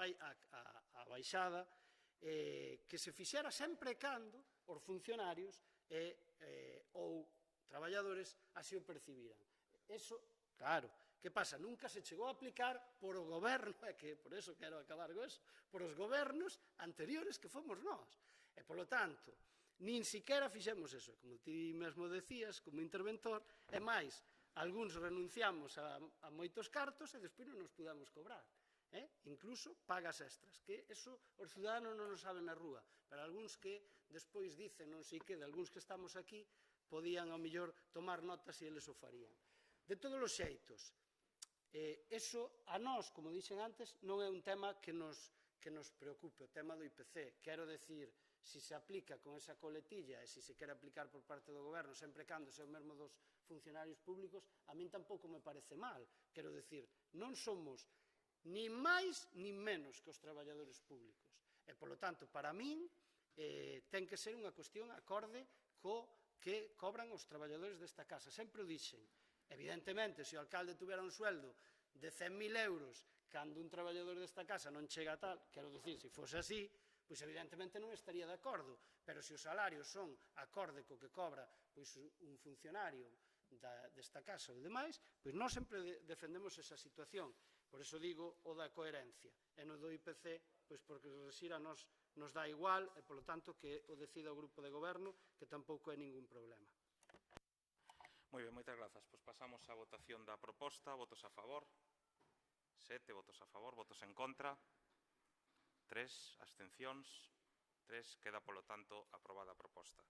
baixada, que se fixera sempre e cando os funcionarios ou traballadores así o percibiran. Eso, claro, que pasa? Nunca se chegou a aplicar por o goberno, e que por eso quero acabar con eso, por os gobernos anteriores que fomos nós. E, polo tanto, nin siquiera fixemos eso, como ti mesmo decías, como interventor, e máis, algúns renunciamos a moitos cartos e despois non nos pudamos cobrar. Incluso pagas extras, que eso os ciudadanos non o saben na rúa, pero algúns que despois dicen, non sei que, de algúns que estamos aquí, podían ao mellor tomar notas e eles o farían. De todos os xeitos, eso a nós, como dixen antes, non é un tema que nos preocupe, o tema do IPC. Quero decir, se se aplica con esa coletilla e se se quere aplicar por parte do goberno sempre cando sea o mesmo dos funcionarios públicos, a min tampouco me parece mal. Quero decir, non somos nin máis nin menos que os traballadores públicos. E, polo tanto, para min, ten que ser unha cuestión acorde co que cobran os traballadores desta casa. Sempre o dixen. Evidentemente, se o alcalde tuvera un sueldo de 100.000 euros cando un traballador desta casa non chega a tal, quero dicir, se fose así, pois evidentemente non estaría de acordo, pero se os salarios son acorde co que cobra pois un funcionario desta casa ou demais, pois nós sempre defendemos esa situación. Por iso digo o da coherencia. E no do IPC, pois porque o resira nos dá igual e, polo tanto, que o decida o grupo de goberno, que tampouco é ningún problema. Moi ben, moitas grazas. Pois pasamos á votación da proposta. Votos a favor. 7 votos a favor. Votos en contra. 3 abstencións. 3. Queda, polo tanto, aprobada a proposta.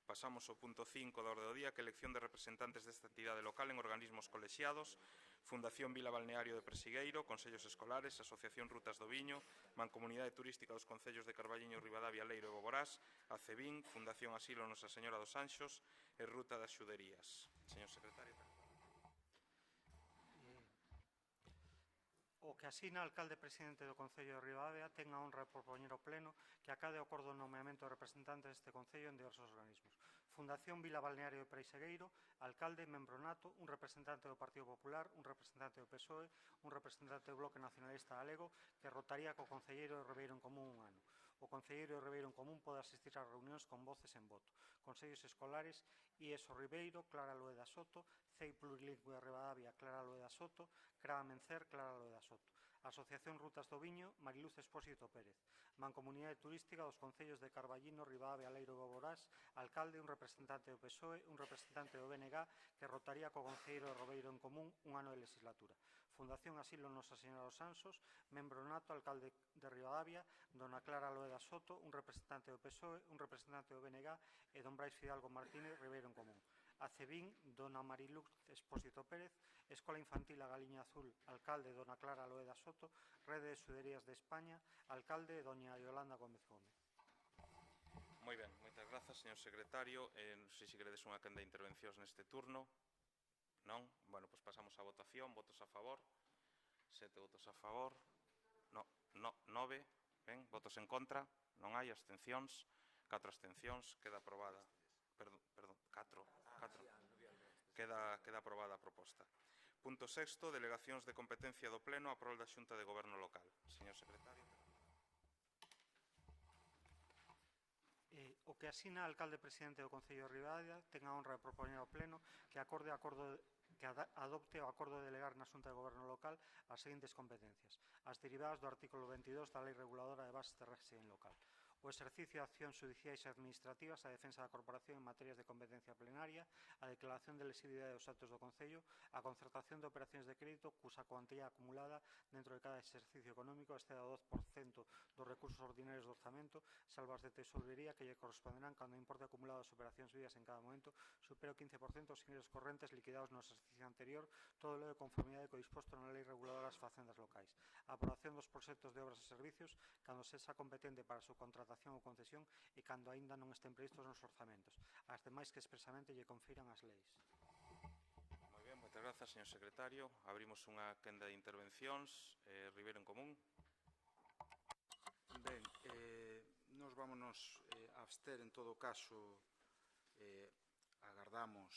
Pasamos ao punto 5 da orde do día, que é elección de representantes desta entidade local en organismos colexiados, Fundación Vila Balneario de Persigueiro, Consellos Escolares, Asociación Rutas do Viño, Mancomunidade Turística dos Concellos de Carballiño, Ribadavia, Leiro e Boborás, ACEBIN, Fundación Asilo Nosa Señora dos Anxos e Ruta das Xuderías. Señor secretario. O que asina o alcalde presidente do Concello de Ribadavia ten a honra de propoñer ao Pleno que acade o acordo de nomeamento de representantes deste Concello en diversos organismos. Fundación Vila Balneario de Preisegueiro, alcalde, membro nato, un representante do Partido Popular, un representante do PSOE, un representante do Bloque Nacionalista Galego, que rotaría co concelleiro de Ribeiro en Común un ano. O concelleiro de Ribeiro en Común pode asistir ás reunións con voces en voto. Consellos escolares, IESO Ribeiro, Clara Loeda Soto, CEI Plurilingüe de Ribadavia, Clara Loeda Soto, CRA Mencer, Clara Loeda Soto. Asociación Rutas do Viño, Mariluz Expósito Pérez. Mancomunidade Turística dos Concellos de Carballino, Ribadavia, Leiro e Boborás, alcalde, un representante do PSOE, un representante do BNG, que rotaría co concelleiro de Ribeiro en Común un ano de legislatura. Fundación Asilo Nosa Señora dos Anxos, membro nato, alcalde de Ribadavia, dona Clara Loeda Soto, un representante do PSOE, un representante do BNG e don Brais Fidalgo Martínez, Ribeiro en Común. ACEBIN, dona Mariluz Expósito Pérez, Escola Infantil A Galiña Azul, alcalde, dona Clara Loeda Soto, Rede de Xuderías de España, alcalde, doña Yolanda Gómez Gómez. Moi ben, moitas grazas, señor secretario. Non sei se queredes unha quenda de intervencións neste turno. Non? Bueno, pois pasamos á votación. Votos a favor. 7 votos a favor. 9. Ben, votos en contra. Non hai abstencións. 4 abstencións. Queda aprobada. Perdón, 4. Queda aprobada a proposta. Punto 6. Delegacións de competencia do Pleno a prol da Xunta de Goberno Local. Señor secretario. O que asina o alcalde presidente do Concello de Ribadavia ten a honra de propoñer ao Pleno que adopte o acordo de delegar na Xunta de Goberno Local as seguintes competencias, as derivadas do artículo 22 da Lei Reguladora de Bases de Réxime Local. O exercicio de accións xudiciais e administrativas, a defensa da corporación en materias de competencia plenaria, a declaración de lesividade dos actos do Concello, a concertación de operacións de crédito cusa cuantía acumulada dentro de cada exercicio económico exceda o 2% dos recursos ordinarios do orzamento, salvo as de tesorería que lle corresponderán cando o importe acumulado das operacións vidas en cada momento supera o 15% dos ingresos correntes liquidados no exercicio anterior, todo lo de conformidade co disposto na Lei Reguladora das Facendas Locais. A aprobación dos proxectos de obras e servicios cando sexa competente para a subcontratación ou concesión e cando aínda non estén previstos nos orzamentos, as demais que expresamente lle confiran as leis. Moi ben, moitas grazas, señor secretario. Abrimos unha quenda de intervencións. Ribeiro en Común. Ben, nos vámonos a abster en todo caso. Agardamos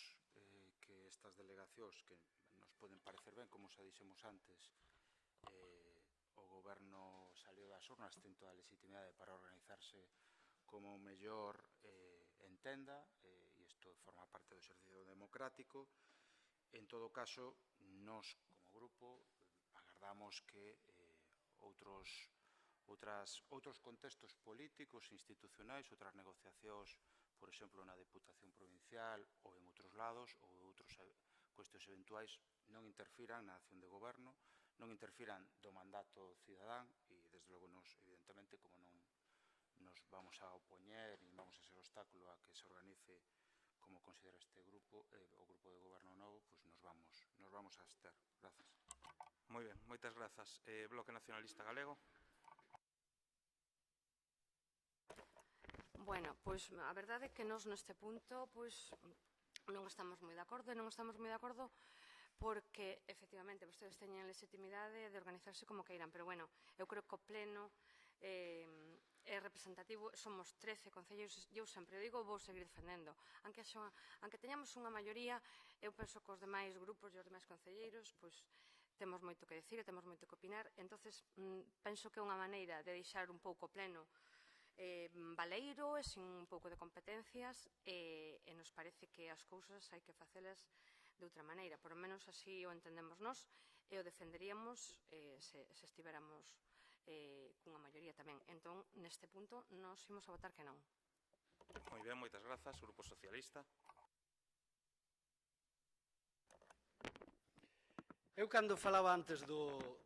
que estas delegacións que nos poden parecer ben, como xa dixemos antes, o goberno salió das urnas, ten toda a legitimidade para organizarse como mellor entenda, e isto forma parte do exercicio democrático. En todo caso, nós como grupo agardamos que outros contextos políticos e institucionais, outras negociacións, por exemplo, na Deputación Provincial ou en outros lados, ou outras cuestións eventuais, non interfiran na acción de goberno, non interfiran do mandato cidadán e, desde logo, nos, evidentemente, como non nos vamos a opoñer e vamos a ser obstáculo a que se organice como considera este grupo, o grupo de goberno novo, pois nos vamos a abster. Grazas. Moi ben, moitas grazas. Bloque Nacionalista Galego. Bueno, pois a verdade é que nós neste punto pois non estamos moi de acordo, porque, efectivamente, vostedes teñen legitimidade de organizarse como queiran, pero, bueno, eu creo que o Pleno é representativo, somos 13 concelleiros, eu sempre digo, vou seguir defendendo. Aunque teñamos unha maioría, eu penso que os demais grupos e os demais concelleiros, pois, temos moito que decir e temos moito que opinar, entonces penso que é unha maneira de deixar un pouco pleno baleiro e sin un pouco de competencias e nos parece que as cousas hai que facelas de outra maneira, por lo menos así o entendemos nós e o defenderíamos se estivéramos cunha maioría tamén. Entón, neste punto, nos imos a votar que non. Moi ben, moitas grazas. Grupo Socialista. Eu, cando falaba antes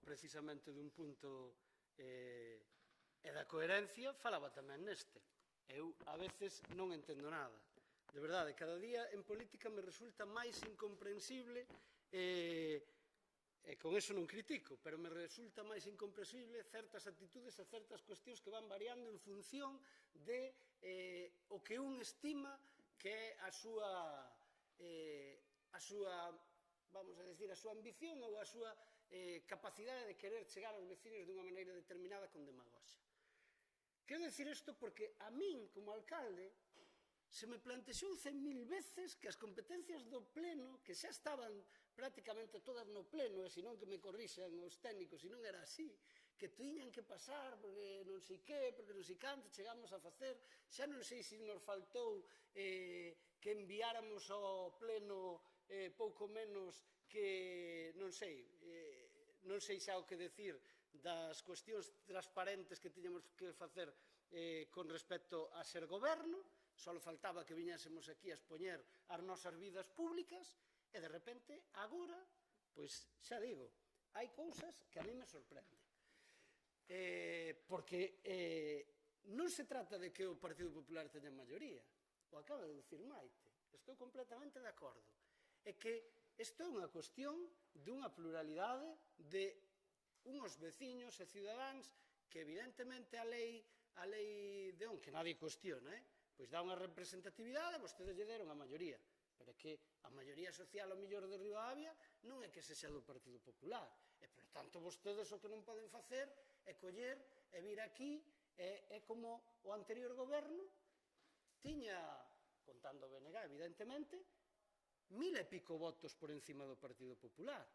precisamente dun punto e da coherencia, falaba tamén neste. Eu, a veces, non entendo nada. De verdade, cada día en política me resulta máis incomprensible e con eso non critico, pero me resulta máis incomprensible certas actitudes e certas cuestións que van variando en función de o que un estima que é a súa vamos a decir, a súa ambición ou a súa capacidade de querer chegar aos vecinos dunha maneira determinada con demagoxia. Quero dicir isto porque a min, como alcalde, se me plantexou 100.000 veces que as competencias do pleno, que xa estaban prácticamente todas no pleno, e senón que me corrixan os técnicos, se non era así, que tiñan que pasar, porque non sei que, porque non sei canto, chegamos a facer, xa non sei se nos faltou que enviáramos ao pleno pouco menos que, non sei xa o que decir das cuestións transparentes que tiñamos que facer con respecto a ser goberno, só faltaba que viñésemos aquí a expoñer as nosas vidas públicas e de repente, agora, pois xa digo, hai cousas que a mí me sorprenden. Porque non se trata de que o Partido Popular teña maioría, o acaba de dicir Maite, estou completamente de acordo. É que isto é unha cuestión dunha pluralidade de unhos veciños e cidadáns que evidentemente a lei de que nadie cuestiona, pois dá unha representatividade e vostedes lle deron a maioría, pero é que a maioría social ao mellor de Ribadavia non é que se xa do Partido Popular, e por tanto vostedes o que non poden facer é coller e vir aquí é como o anterior goberno tiña, contando o BNG evidentemente, 1000 e pico votos por encima do Partido Popular.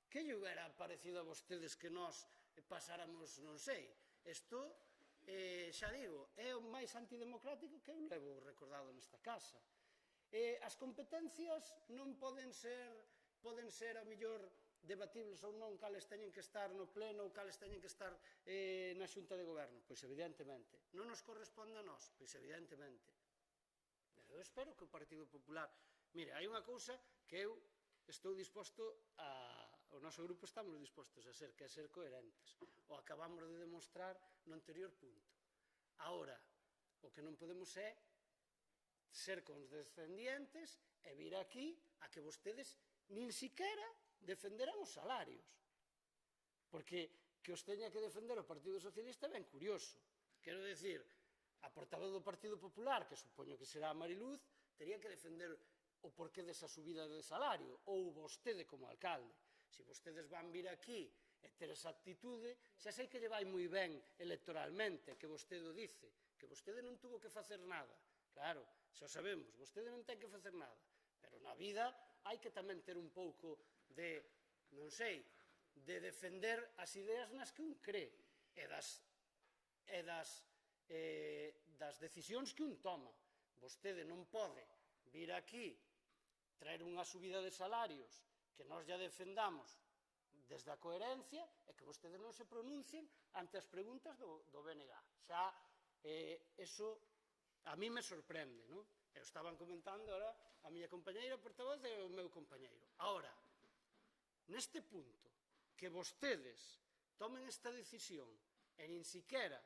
Que lle hubiera parecido a vostedes que nós pasáramos, non sei, isto, xa digo, é o máis antidemocrático que eu levo recordado nesta casa. As competencias non poden ser a mellor debatibles ou non cales teñen que estar no pleno ou cales teñen que estar na Xunta de Goberno, pois evidentemente. Non nos corresponde a nós, pois evidentemente. Pero eu espero que o Partido Popular... Mire, hai unha cousa que eu estou disposto o noso grupo estamos dispostos a ser, que é ser coherentes. O acabamos de demostrar no anterior punto. Ahora, o que non podemos é ser condescendientes e vir aquí a que vostedes nin siquiera defenderan os salarios. Porque que os teña que defender o Partido Socialista é ben curioso. Quero dicir, a portavoz do Partido Popular, que supoño que será a Mariluz, tería que defender o porqué desa subida de salario, ou vostede como alcalde. Se vostedes van vir aquí e ter esa actitude, xa sei que lle vai moi ben electoralmente, que vostede o dice, que vostede non tuvo que facer nada. Claro, xa o sabemos, vostede non ten que facer nada, pero na vida hai que tamén ter un pouco de, non sei, de defender as ideas nas que un cree e das decisións que un toma. Vostede non pode vir aquí traer unha subida de salarios que nós ya defendamos desde a coherencia e que vostedes non se pronuncien ante as preguntas do BNG. Xa, eso a mí me sorprende, non? Eu estaban comentando ahora a miña compañeira portavoz e o meu compañeiro. Ahora, neste punto, que vostedes tomen esta decisión e nin siquiera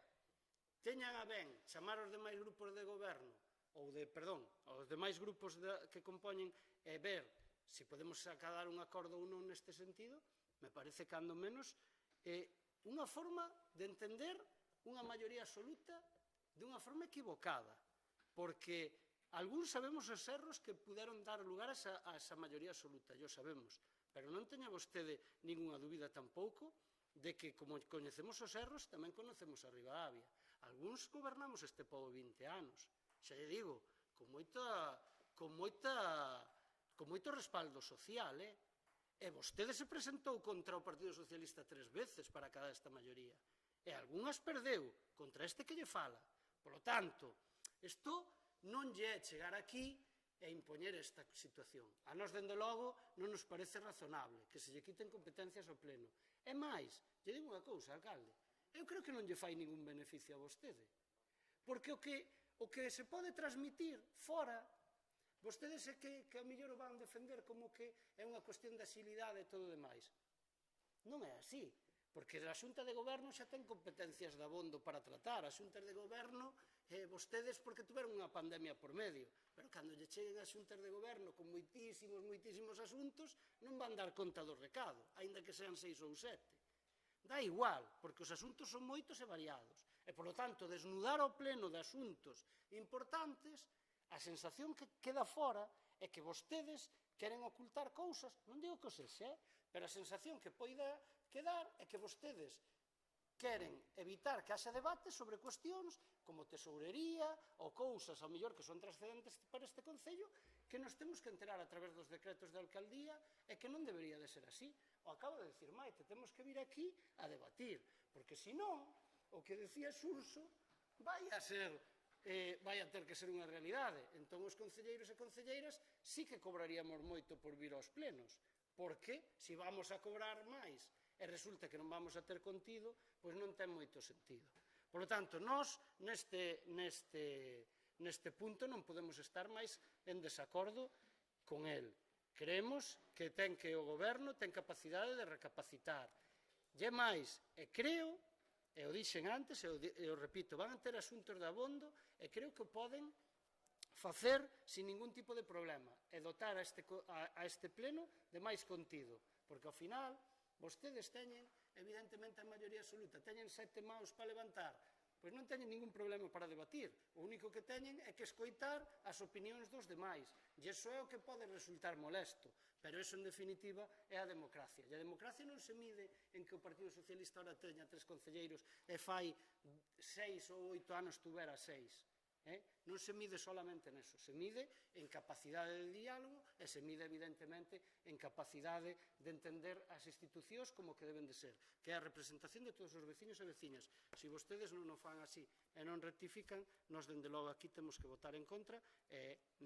teñan a ben chamar aos demais grupos de goberno aos demais grupos que compoñen e ver se podemos acadar un acordo ou non neste sentido, me parece cando menos unha forma de entender unha maioría absoluta de unha forma equivocada, porque algúns sabemos os erros que puderon dar lugar a esa maioría absoluta, yo sabemos, pero non teña vostede ninguna dúbida tampouco de que, como coñecemos os erros, tamén coñecemos a Ribadavia. Algúns gobernamos este pobo 20 anos. Xa lle digo, con moito respaldo social, E vostede se presentou contra o Partido Socialista 3 veces para cada esta maioría. E algunhas perdeu contra este que lle fala. Polo tanto, isto non lle é chegar aquí e impoñer esta situación. A nós, dende logo, non nos parece razonable que se lle quiten competencias ao pleno. E máis, lle digo unha cousa, alcalde, eu creo que non lle fai ningún beneficio a vostede. Porque o que se pode transmitir fora, vostedes é que ao mellor o van defender como que é unha cuestión de asilidade e todo o demais. Non é así, porque a Xunta de Goberno xa ten competencias de abondo para tratar. A Xunta de Goberno, vostedes porque tuveron unha pandemia por medio, pero cando lle cheguen as Xuntas de Goberno con moitísimos asuntos, non van dar conta do recado, aínda que sean 6 ou 7. Dá igual, porque os asuntos son moitos e variados. E, polo tanto, desnudar o pleno de asuntos importantes, a sensación que queda fora é que vostedes queren ocultar cousas, non digo que o sexa, pero a sensación que poida quedar é que vostedes queren evitar que haxa debate sobre cuestións como tesourería ou cousas, ao mellor, que son trascendentes para este Concello, que nos temos que enterar a través dos decretos de alcaldía e que non debería de ser así. O acabo de decir Maite, temos que vir aquí a debatir, porque senón, o que decía Xurxo vai a ter que ser unha realidade. Entón, os concelleiros e concelleiras sí que cobraríamos moito por vir aos plenos, porque se vamos a cobrar máis e resulta que non vamos a ter contido, pois non ten moito sentido. Por lo tanto, nós neste punto non podemos estar máis en desacordo con el. Creemos que o goberno ten capacidade de recapacitar. E máis, e creo, e o dixen antes, e o repito, van a ter asuntos de abondo e creo que o poden facer sin ningún tipo de problema e dotar a este pleno de máis contido, porque ao final vostedes teñen, evidentemente, a maioría absoluta, teñen 7 maus para levantar, pois non teñen ningún problema para debatir. O único que teñen é que escoitar as opinións dos demais. E iso é o que pode resultar molesto, pero iso, en definitiva, é a democracia. E a democracia non se mide en que o Partido Socialista ahora teña 3 concelleiros e fai 6 ou 8 anos tuvera 6. Non se mide solamente neso, se mide en capacidade de diálogo e se mide, evidentemente, en capacidade de entender as institucións como que deben de ser, que é a representación de todos os veciños e veciñas. Se vostedes non o fan así e non rectifican, nós, dende logo, aquí temos que votar en contra e,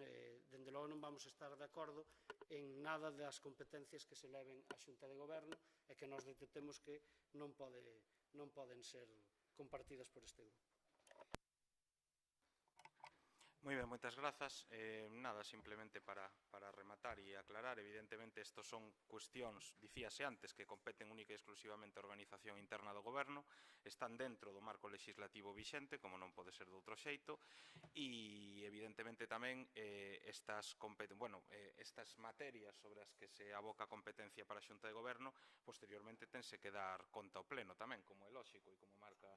dende logo, non vamos a estar de acordo en nada das competencias que se leven á Xunta de Goberno e que nós detectemos que non poden ser compartidas por este grupo. Moi ben, moitas grazas. Nada, simplemente para rematar e aclarar, evidentemente, estos son cuestións, dicíase antes, que competen única e exclusivamente a organización interna do Goberno, están dentro do marco legislativo vixente, como non pode ser de outro xeito, e, evidentemente, tamén estas materias sobre as que se aboca competencia para a Xunta de Goberno, posteriormente tense que dar conta ao pleno tamén, como é lóxico e como marca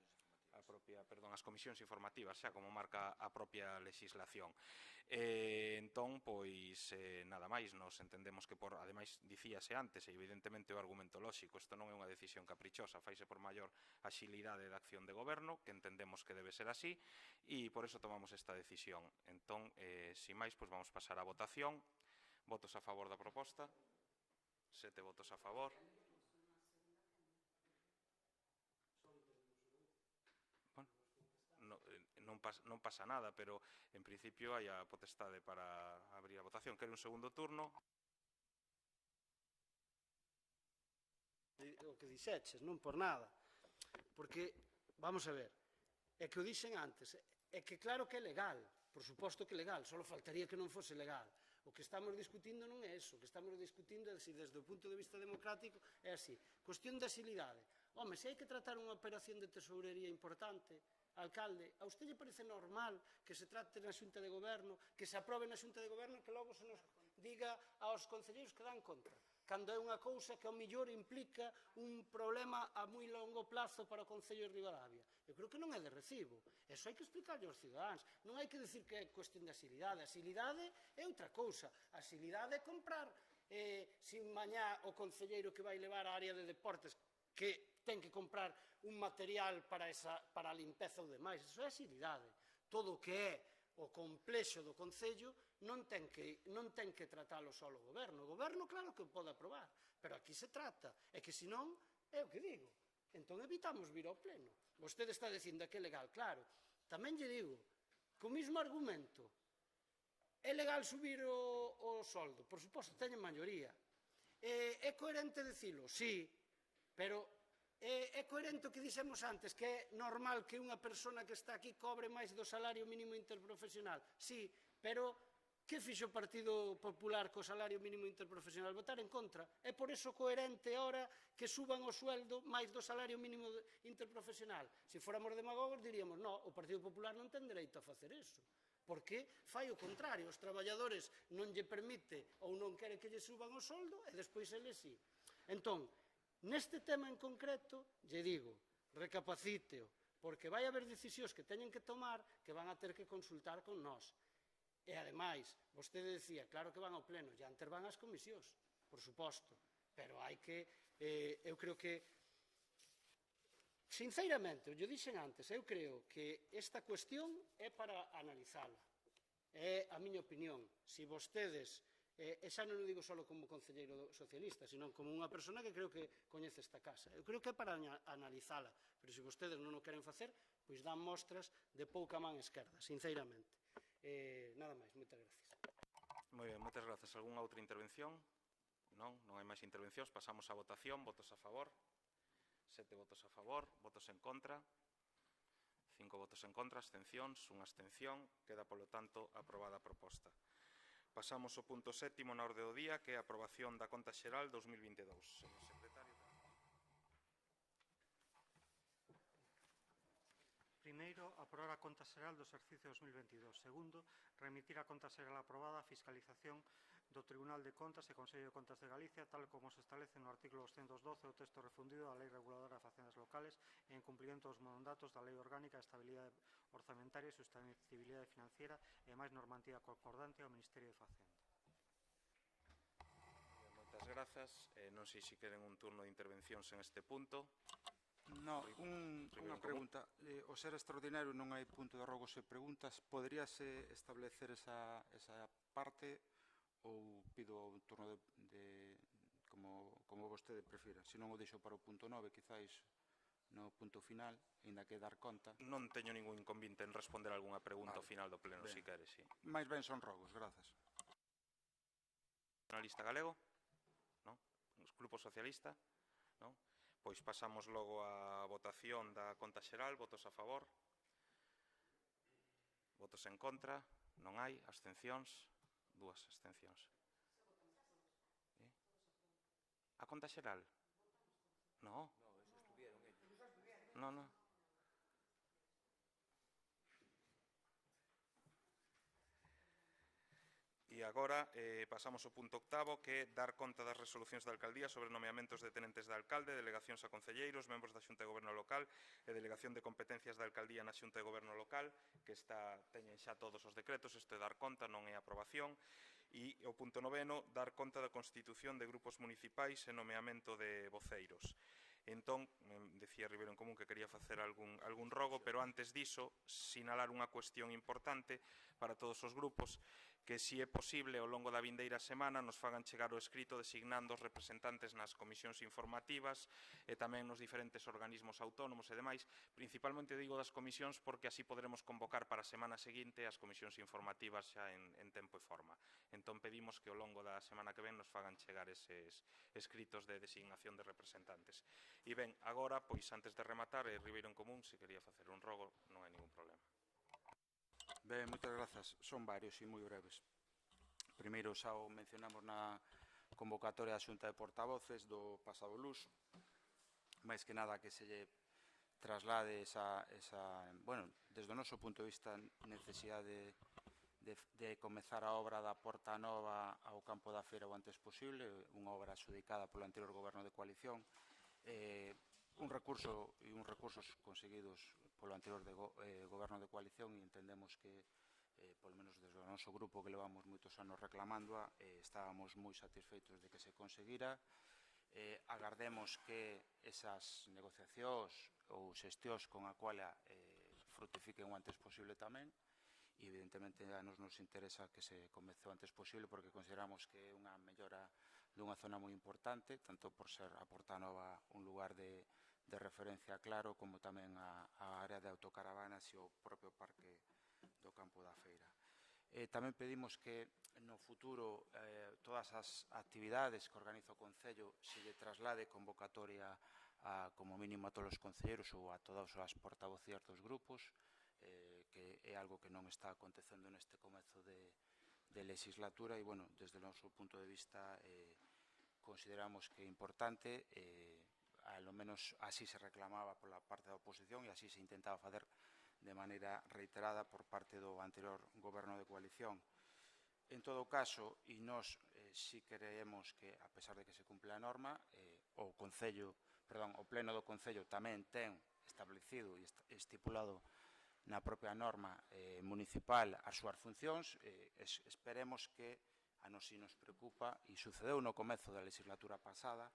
as comisións informativas, xa como marca a propia legislación. Entón, pois, nada máis, nos entendemos que, ademais, dicíase antes, e evidentemente o argumento lóxico, isto non é unha decisión caprichosa, faise por maior axilidade da acción de goberno, que entendemos que debe ser así, e por eso tomamos esta decisión. Entón, sin máis, pois vamos pasar á votación. Votos a favor da proposta? 7 votos a favor. Non pasa nada, pero en principio hai a potestade para abrir a votación. Quere un segundo turno? O que dixeches, non por nada, porque, vamos a ver, é que o dixen antes, é que claro que é legal, por suposto que é legal, só faltaría que non fose legal. O que estamos discutindo non é eso, o que estamos discutindo é se desde o punto de vista democrático é así. Cuestión de asilidade. Home, se hai que tratar unha operación de tesourería importante, alcalde, a usted lle parece normal que se trate na Xunta de Goberno, que se aprobe na Xunta de Goberno e que logo se nos diga aos concelleiros que dan contra? Cando é unha cousa que ao mellor implica un problema a moi longo plazo para o Concello de Ribadavia. Eu creo que non é de recibo. Eso hai que explicarlle aos cidadáns. Non hai que dicir que é cuestión de asilidade. A asilidade é outra cousa. A asilidade é comprar, se mañá o concelleiro que vai levar á área de deportes, que ten que comprar un material para a limpeza ou demais. Iso é axilidade. Todo o que é o complexo do Concello non ten que tratalo só o Goberno. O Goberno, claro que o pode aprobar, pero aquí se trata. É que, senón, é o que digo. Entón, evitamos vir ao pleno. Vostede está dicindo que é legal, claro. Tamén lle digo, co mismo argumento, é legal subir o soldo? Por suposto, teñen maioría. É coherente dicilo? Sí, pero é coherente o que dixemos antes, que é normal que unha persona que está aquí cobre máis do salario mínimo interprofesional? Sí, pero que fixo o Partido Popular co salario mínimo interprofesional? Votar en contra. É por iso coherente ahora que suban o sueldo máis do salario mínimo interprofesional. Se fóramos demagogos diríamos, no, o Partido Popular non ten dereito a facer iso. Porque fai o contrario, os traballadores non lle permite ou non quere que lle suban o soldo e despois eles sí. Entón, neste tema en concreto, lle digo, recapacíteo, porque vai haber decisións que teñen que tomar que van a ter que consultar con nós. E, ademais, vostede decía, claro que van ao pleno, e antes van ás comisións, por suposto, pero hai que, eu creo que, sinceramente, eu dixen antes, eu creo que esta cuestión é para analizala. É a miña opinión. Se vostedes, e xa non o digo só como concelleiro socialista, sino como unha persona que creo que coñece esta casa. Eu creo que é para analizala, pero se vostedes non o queren facer, pois dan mostras de pouca man esquerda, sinceramente. Nada máis, moitas gracias. Moi ben, moitas grazas. Algúnha outra intervención? Non hai máis intervencións. Pasamos á votación. Votos a favor? 7 votos a favor. Votos en contra? 5 votos en contra. Abstencións? Unha abstención. Queda, polo tanto, aprobada a proposta. Pasamos ao punto 7º na orde do día, que é a aprobación da Conta Xeral 2022. Señor secretario. Primeiro, aprobar a Conta Xeral do exercicio 2022. Segundo, remitir a Conta Xeral aprobada a fiscalización do Tribunal de Contas e Consello de Contas de Galicia, tal como se establece no artículo 212 o texto refundido da Lei Reguladora de Facendas Locales en cumprimento dos mandatos da Lei Orgánica de Estabilidade Orzamentaria e Sustentabilidade Financiera e máis normativa concordante ao Ministerio de Facenda. Moitas grazas. Non sei se queren un turno de intervencións en este punto. No, unha pregunta. O ser extraordinario non hai punto de arrogos e preguntas. Poderíase establecer esa parte ou pido un turno como vostede prefira? Se non o deixo para o punto 9, quizáis no punto final, ainda que dar conta. Non teño ningún inconvinte en responder algunha pregunta ao final do pleno, se queres, sí. Mais ben son rogos, grazas. Nacionalista galego? Non? Grupo Socialista? Non? Pois pasamos logo á votación da Conta Xeral. Votos a favor? Votos en contra? Non hai. Abstencións? 2 abstencións. A Conta Xeral? No. No. E agora pasamos ao punto 8º, que é dar conta das resolucións da Alcaldía sobre nomeamentos de tenentes de alcalde, delegacións a concelleiros, membros da Xunta de Goberno Local e delegación de competencias da Alcaldía na Xunta de Goberno Local, que teñen xa todos os decretos. Isto é dar conta, non é aprobación. E o punto 9º, dar conta da constitución de grupos municipais e nomeamento de voceiros. Entón, decía Ribeiro en Común que quería facer algún rogo, pero antes diso, sinalar unha cuestión importante para todos os grupos, que se é posible ao longo da vindeira semana nos fagan chegar o escrito designando os representantes nas comisións informativas e tamén nos diferentes organismos autónomos e demais. Principalmente digo das comisións porque así poderemos convocar para a semana seguinte as comisións informativas xa en tempo e forma. Entón pedimos que ao longo da semana que ven nos fagan chegar eses escritos de designación de representantes. E ben, agora, pois antes de rematar, Ribeiro en Común, se quería facer un rogo, non hai ningún problema. Ben, moitas grazas. Son varios e moi breves. Primeiro, xa o mencionamos na convocatoria da Xunta de Portavoces do pasado luns. máis que nada que se lle traslade esa desde o noso punto de vista, necesidade de comezar a obra da Porta Nova ao campo da Feira o antes posible, unha obra adxudicada polo anterior goberno de coalición, uns recursos conseguidos polo anterior goberno de coalición, e entendemos que, polo menos desde o noso grupo que levamos moitos anos reclamándoa, estábamos moi satisfeitos de que se conseguira. agardemos que esas negociacións ou xestións con a cual frutifiquen o antes posible tamén, e evidentemente a nos interesa que se comece o antes posible porque consideramos que é unha mellora dunha zona moi importante, tanto por ser a Porta Nova un lugar de referencia claro, como tamén a área de autocaravanas e o propio parque do Campo da Feira. Tamén pedimos que no futuro todas as actividades que organiza o Concello se lle traslade convocatoria como mínimo a todos os concelleiros ou a todas as portavocías dos grupos, que é algo que non está acontecendo neste comezo de legislatura e, bueno, desde o noso punto de vista consideramos que é importante, ao menos así se reclamaba pola parte da oposición e así se intentaba facer de maneira reiterada por parte do anterior goberno de coalición. En todo caso, e nós si creemos que, a pesar de que se cumple a norma, o pleno do Concello tamén ten establecido e estipulado na propia norma municipal as súas funcións. Esperemos que a nos si nos preocupa, e sucedeu no comezo da legislatura pasada,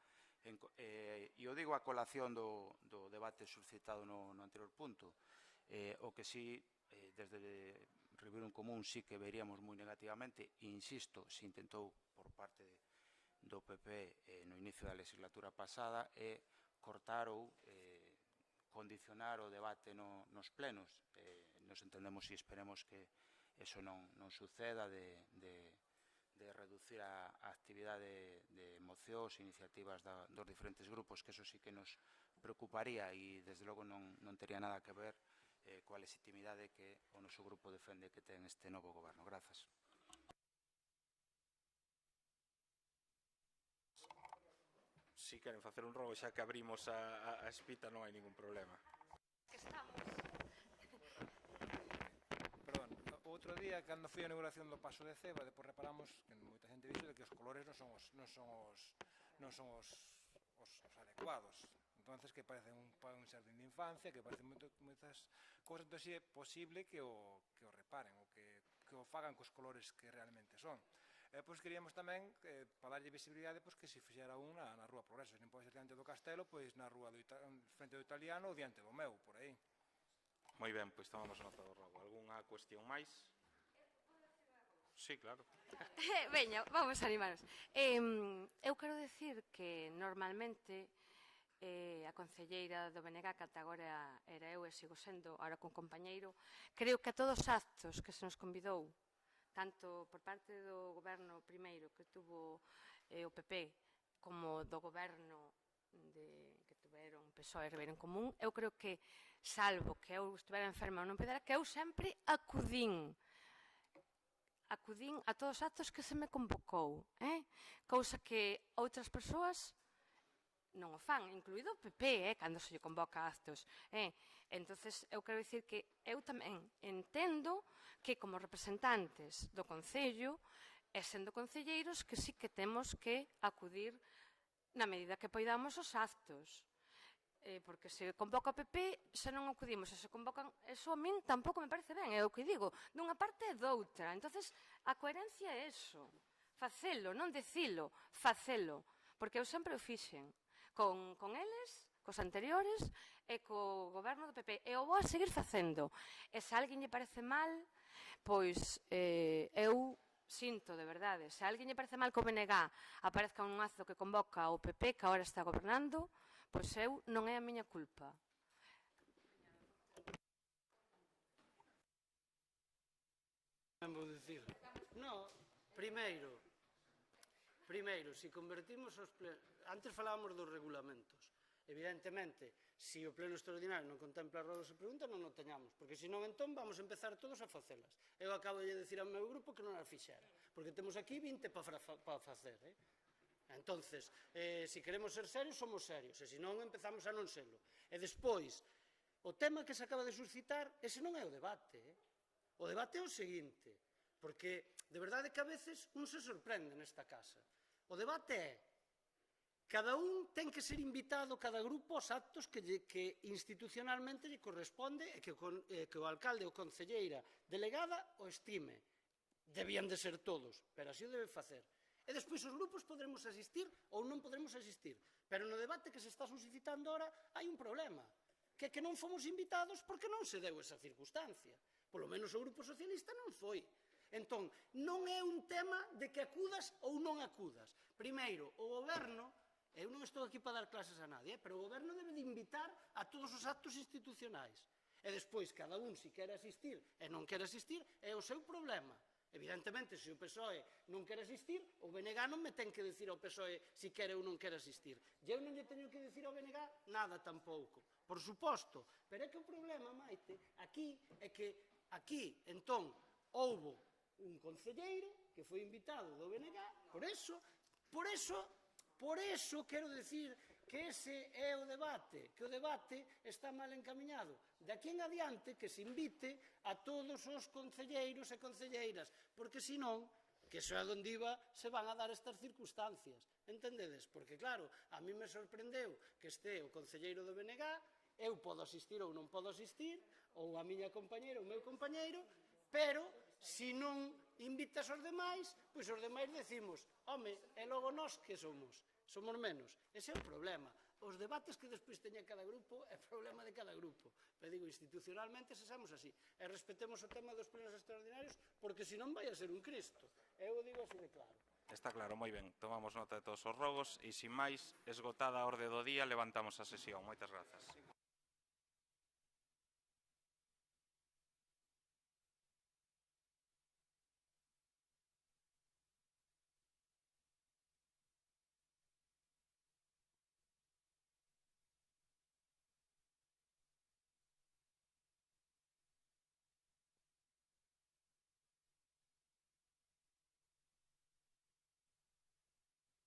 e o digo a colación do debate suscitado no anterior punto, o que si, desde Ribeirón Común, sí que veríamos moi negativamente, e insisto, se intentou por parte do PP no inicio da legislatura pasada, é cortar ou condicionar o debate nos plenos. Nos entendemos e esperemos que eso non suceda, de reducir a actividade de mocións e iniciativas dos diferentes grupos, que eso sí que nos preocuparía e, desde logo, non tería nada que ver coa legitimidade que o noso grupo defende que ten este novo goberno. Grazas. Si queren facer un rogo xa que abrimos a espita, non hai ningún problema. Perdón, outro día, cando foi a inauguración do Paso de Ceba, depois reparamos que moita xente dixo que os colores non son os adecuados. Entonces, que parecen un xardín de infancia, que parecen moitas cousas. Entón, si é posible que o reparen, ou que o fagan cos colores que realmente son. Pois queríamos tamén, para darlle visibilidade, que se fixera un na Rúa Progreso. Se non pode ser diante do Castelo, pois na rúa frente do Italiano ou diante do meu, por aí. Moi ben, pois tomamos nota do rogo. Algúnha cuestión máis? Sí, claro. Veña, vamos a animarnos. Eu quero decir que normalmente a concelleira do BNG, que ata agora era eu e sigo sendo, agora con compañeiro, creo que a todos os actos que se nos convidou, tanto por parte do goberno primeiro que tuvo o PP, como do goberno que tuveron PSOE e Ribeirón Común, eu creo que, salvo que eu estivera enferma ou non pedera, que eu sempre acudín a todos os actos que se me convocou, cousa que outras persoas non o fan, incluído o PP, cando se lle convoca actos. Entonces, eu quero dicir que eu tamén entendo que como representantes do Concello, e sendo concelleiros, que sí que temos que acudir na medida que poidamos os actos. Porque se convoca o PP, se non acudimos, se convocan, eso a min tampouco me parece ben, é o que digo, dunha parte e doutra. Entonces, a coherencia é eso, facelo, non dicilo, facelo, porque eu sempre o fixen, con eles, cos anteriores, e co goberno do PP, e o vou a seguir facendo. E se a alguén lle parece mal, pois eu sinto, de verdade, se a alguén lle parece mal que o BNG aparezca un acto que convoca o PP, que agora está gobernando, pois eu non é a miña culpa. Vou dicir, no, primeiro, se convertimos os plenos, antes falábamos dos regulamentos, evidentemente, se o pleno extraordinario non contempla rodas e preguntas, non o teñamos, porque senón entón vamos a empezar todos a facelas. Eu acabo de dicir ao meu grupo que non as fixera, porque temos aquí 20 para facer, Entonces, se queremos ser serios, somos serios, e se non empezamos a non serlo. E despois, o tema que se acaba de suscitar, ese non é o debate, O debate é o seguinte, porque de verdade que a veces un se sorprende nesta casa. O debate é, cada un ten que ser invitado, cada grupo, aos actos que institucionalmente lle corresponde e que o alcalde ou concelleira delegada o estime. Debían de ser todos, pero así o debe facer. E despois os grupos podremos asistir ou non podremos asistir. Pero no debate que se está suscitando ahora hai un problema, que non fomos invitados porque non se deu esa circunstancia. Polo menos o Grupo Socialista non foi. Entón, non é un tema de que acudas ou non acudas. Primeiro, o goberno, eu non estou aquí para dar clases a nadie, pero o goberno debe de invitar a todos os actos institucionais. E despois, cada un, se quere asistir e non quere asistir, é o seu problema. Evidentemente, se o PSOE non quere asistir, o BNG non me ten que dicir ao PSOE se quere ou non quere asistir. E eu non lle teño que dicir ao BNG nada tampouco. Por suposto. Pero é que o problema, Maite, aquí é que aquí, entón, houbo un concelleiro que foi invitado do BNG, por eso quero decir que ese é o debate, que o debate está mal encamiñado. De aquí en adiante que se invite a todos os concelleiros e concelleiras, porque senón, que xa onde iba, se van a dar estas circunstancias. Entendedes? Porque claro, a mí me sorprendeu que este o concelleiro do BNG, eu podo asistir ou non podo asistir, ou a miña compañera ou o meu compañeiro, pero se non invitas aos demais, pois os demais decimos, home, e logo nós que somos? Somos menos. Ese é o problema. Os debates que despois teña cada grupo é problema de cada grupo. Pero digo, institucionalmente, sexamos así. E respetemos o tema dos plenos extraordinarios, porque senón vai a ser un Cristo. Eu o digo así de claro. Está claro, moi ben. Tomamos nota de todos os rogos e, sin máis, esgotada a orde do día, levantamos a sesión. Moitas grazas.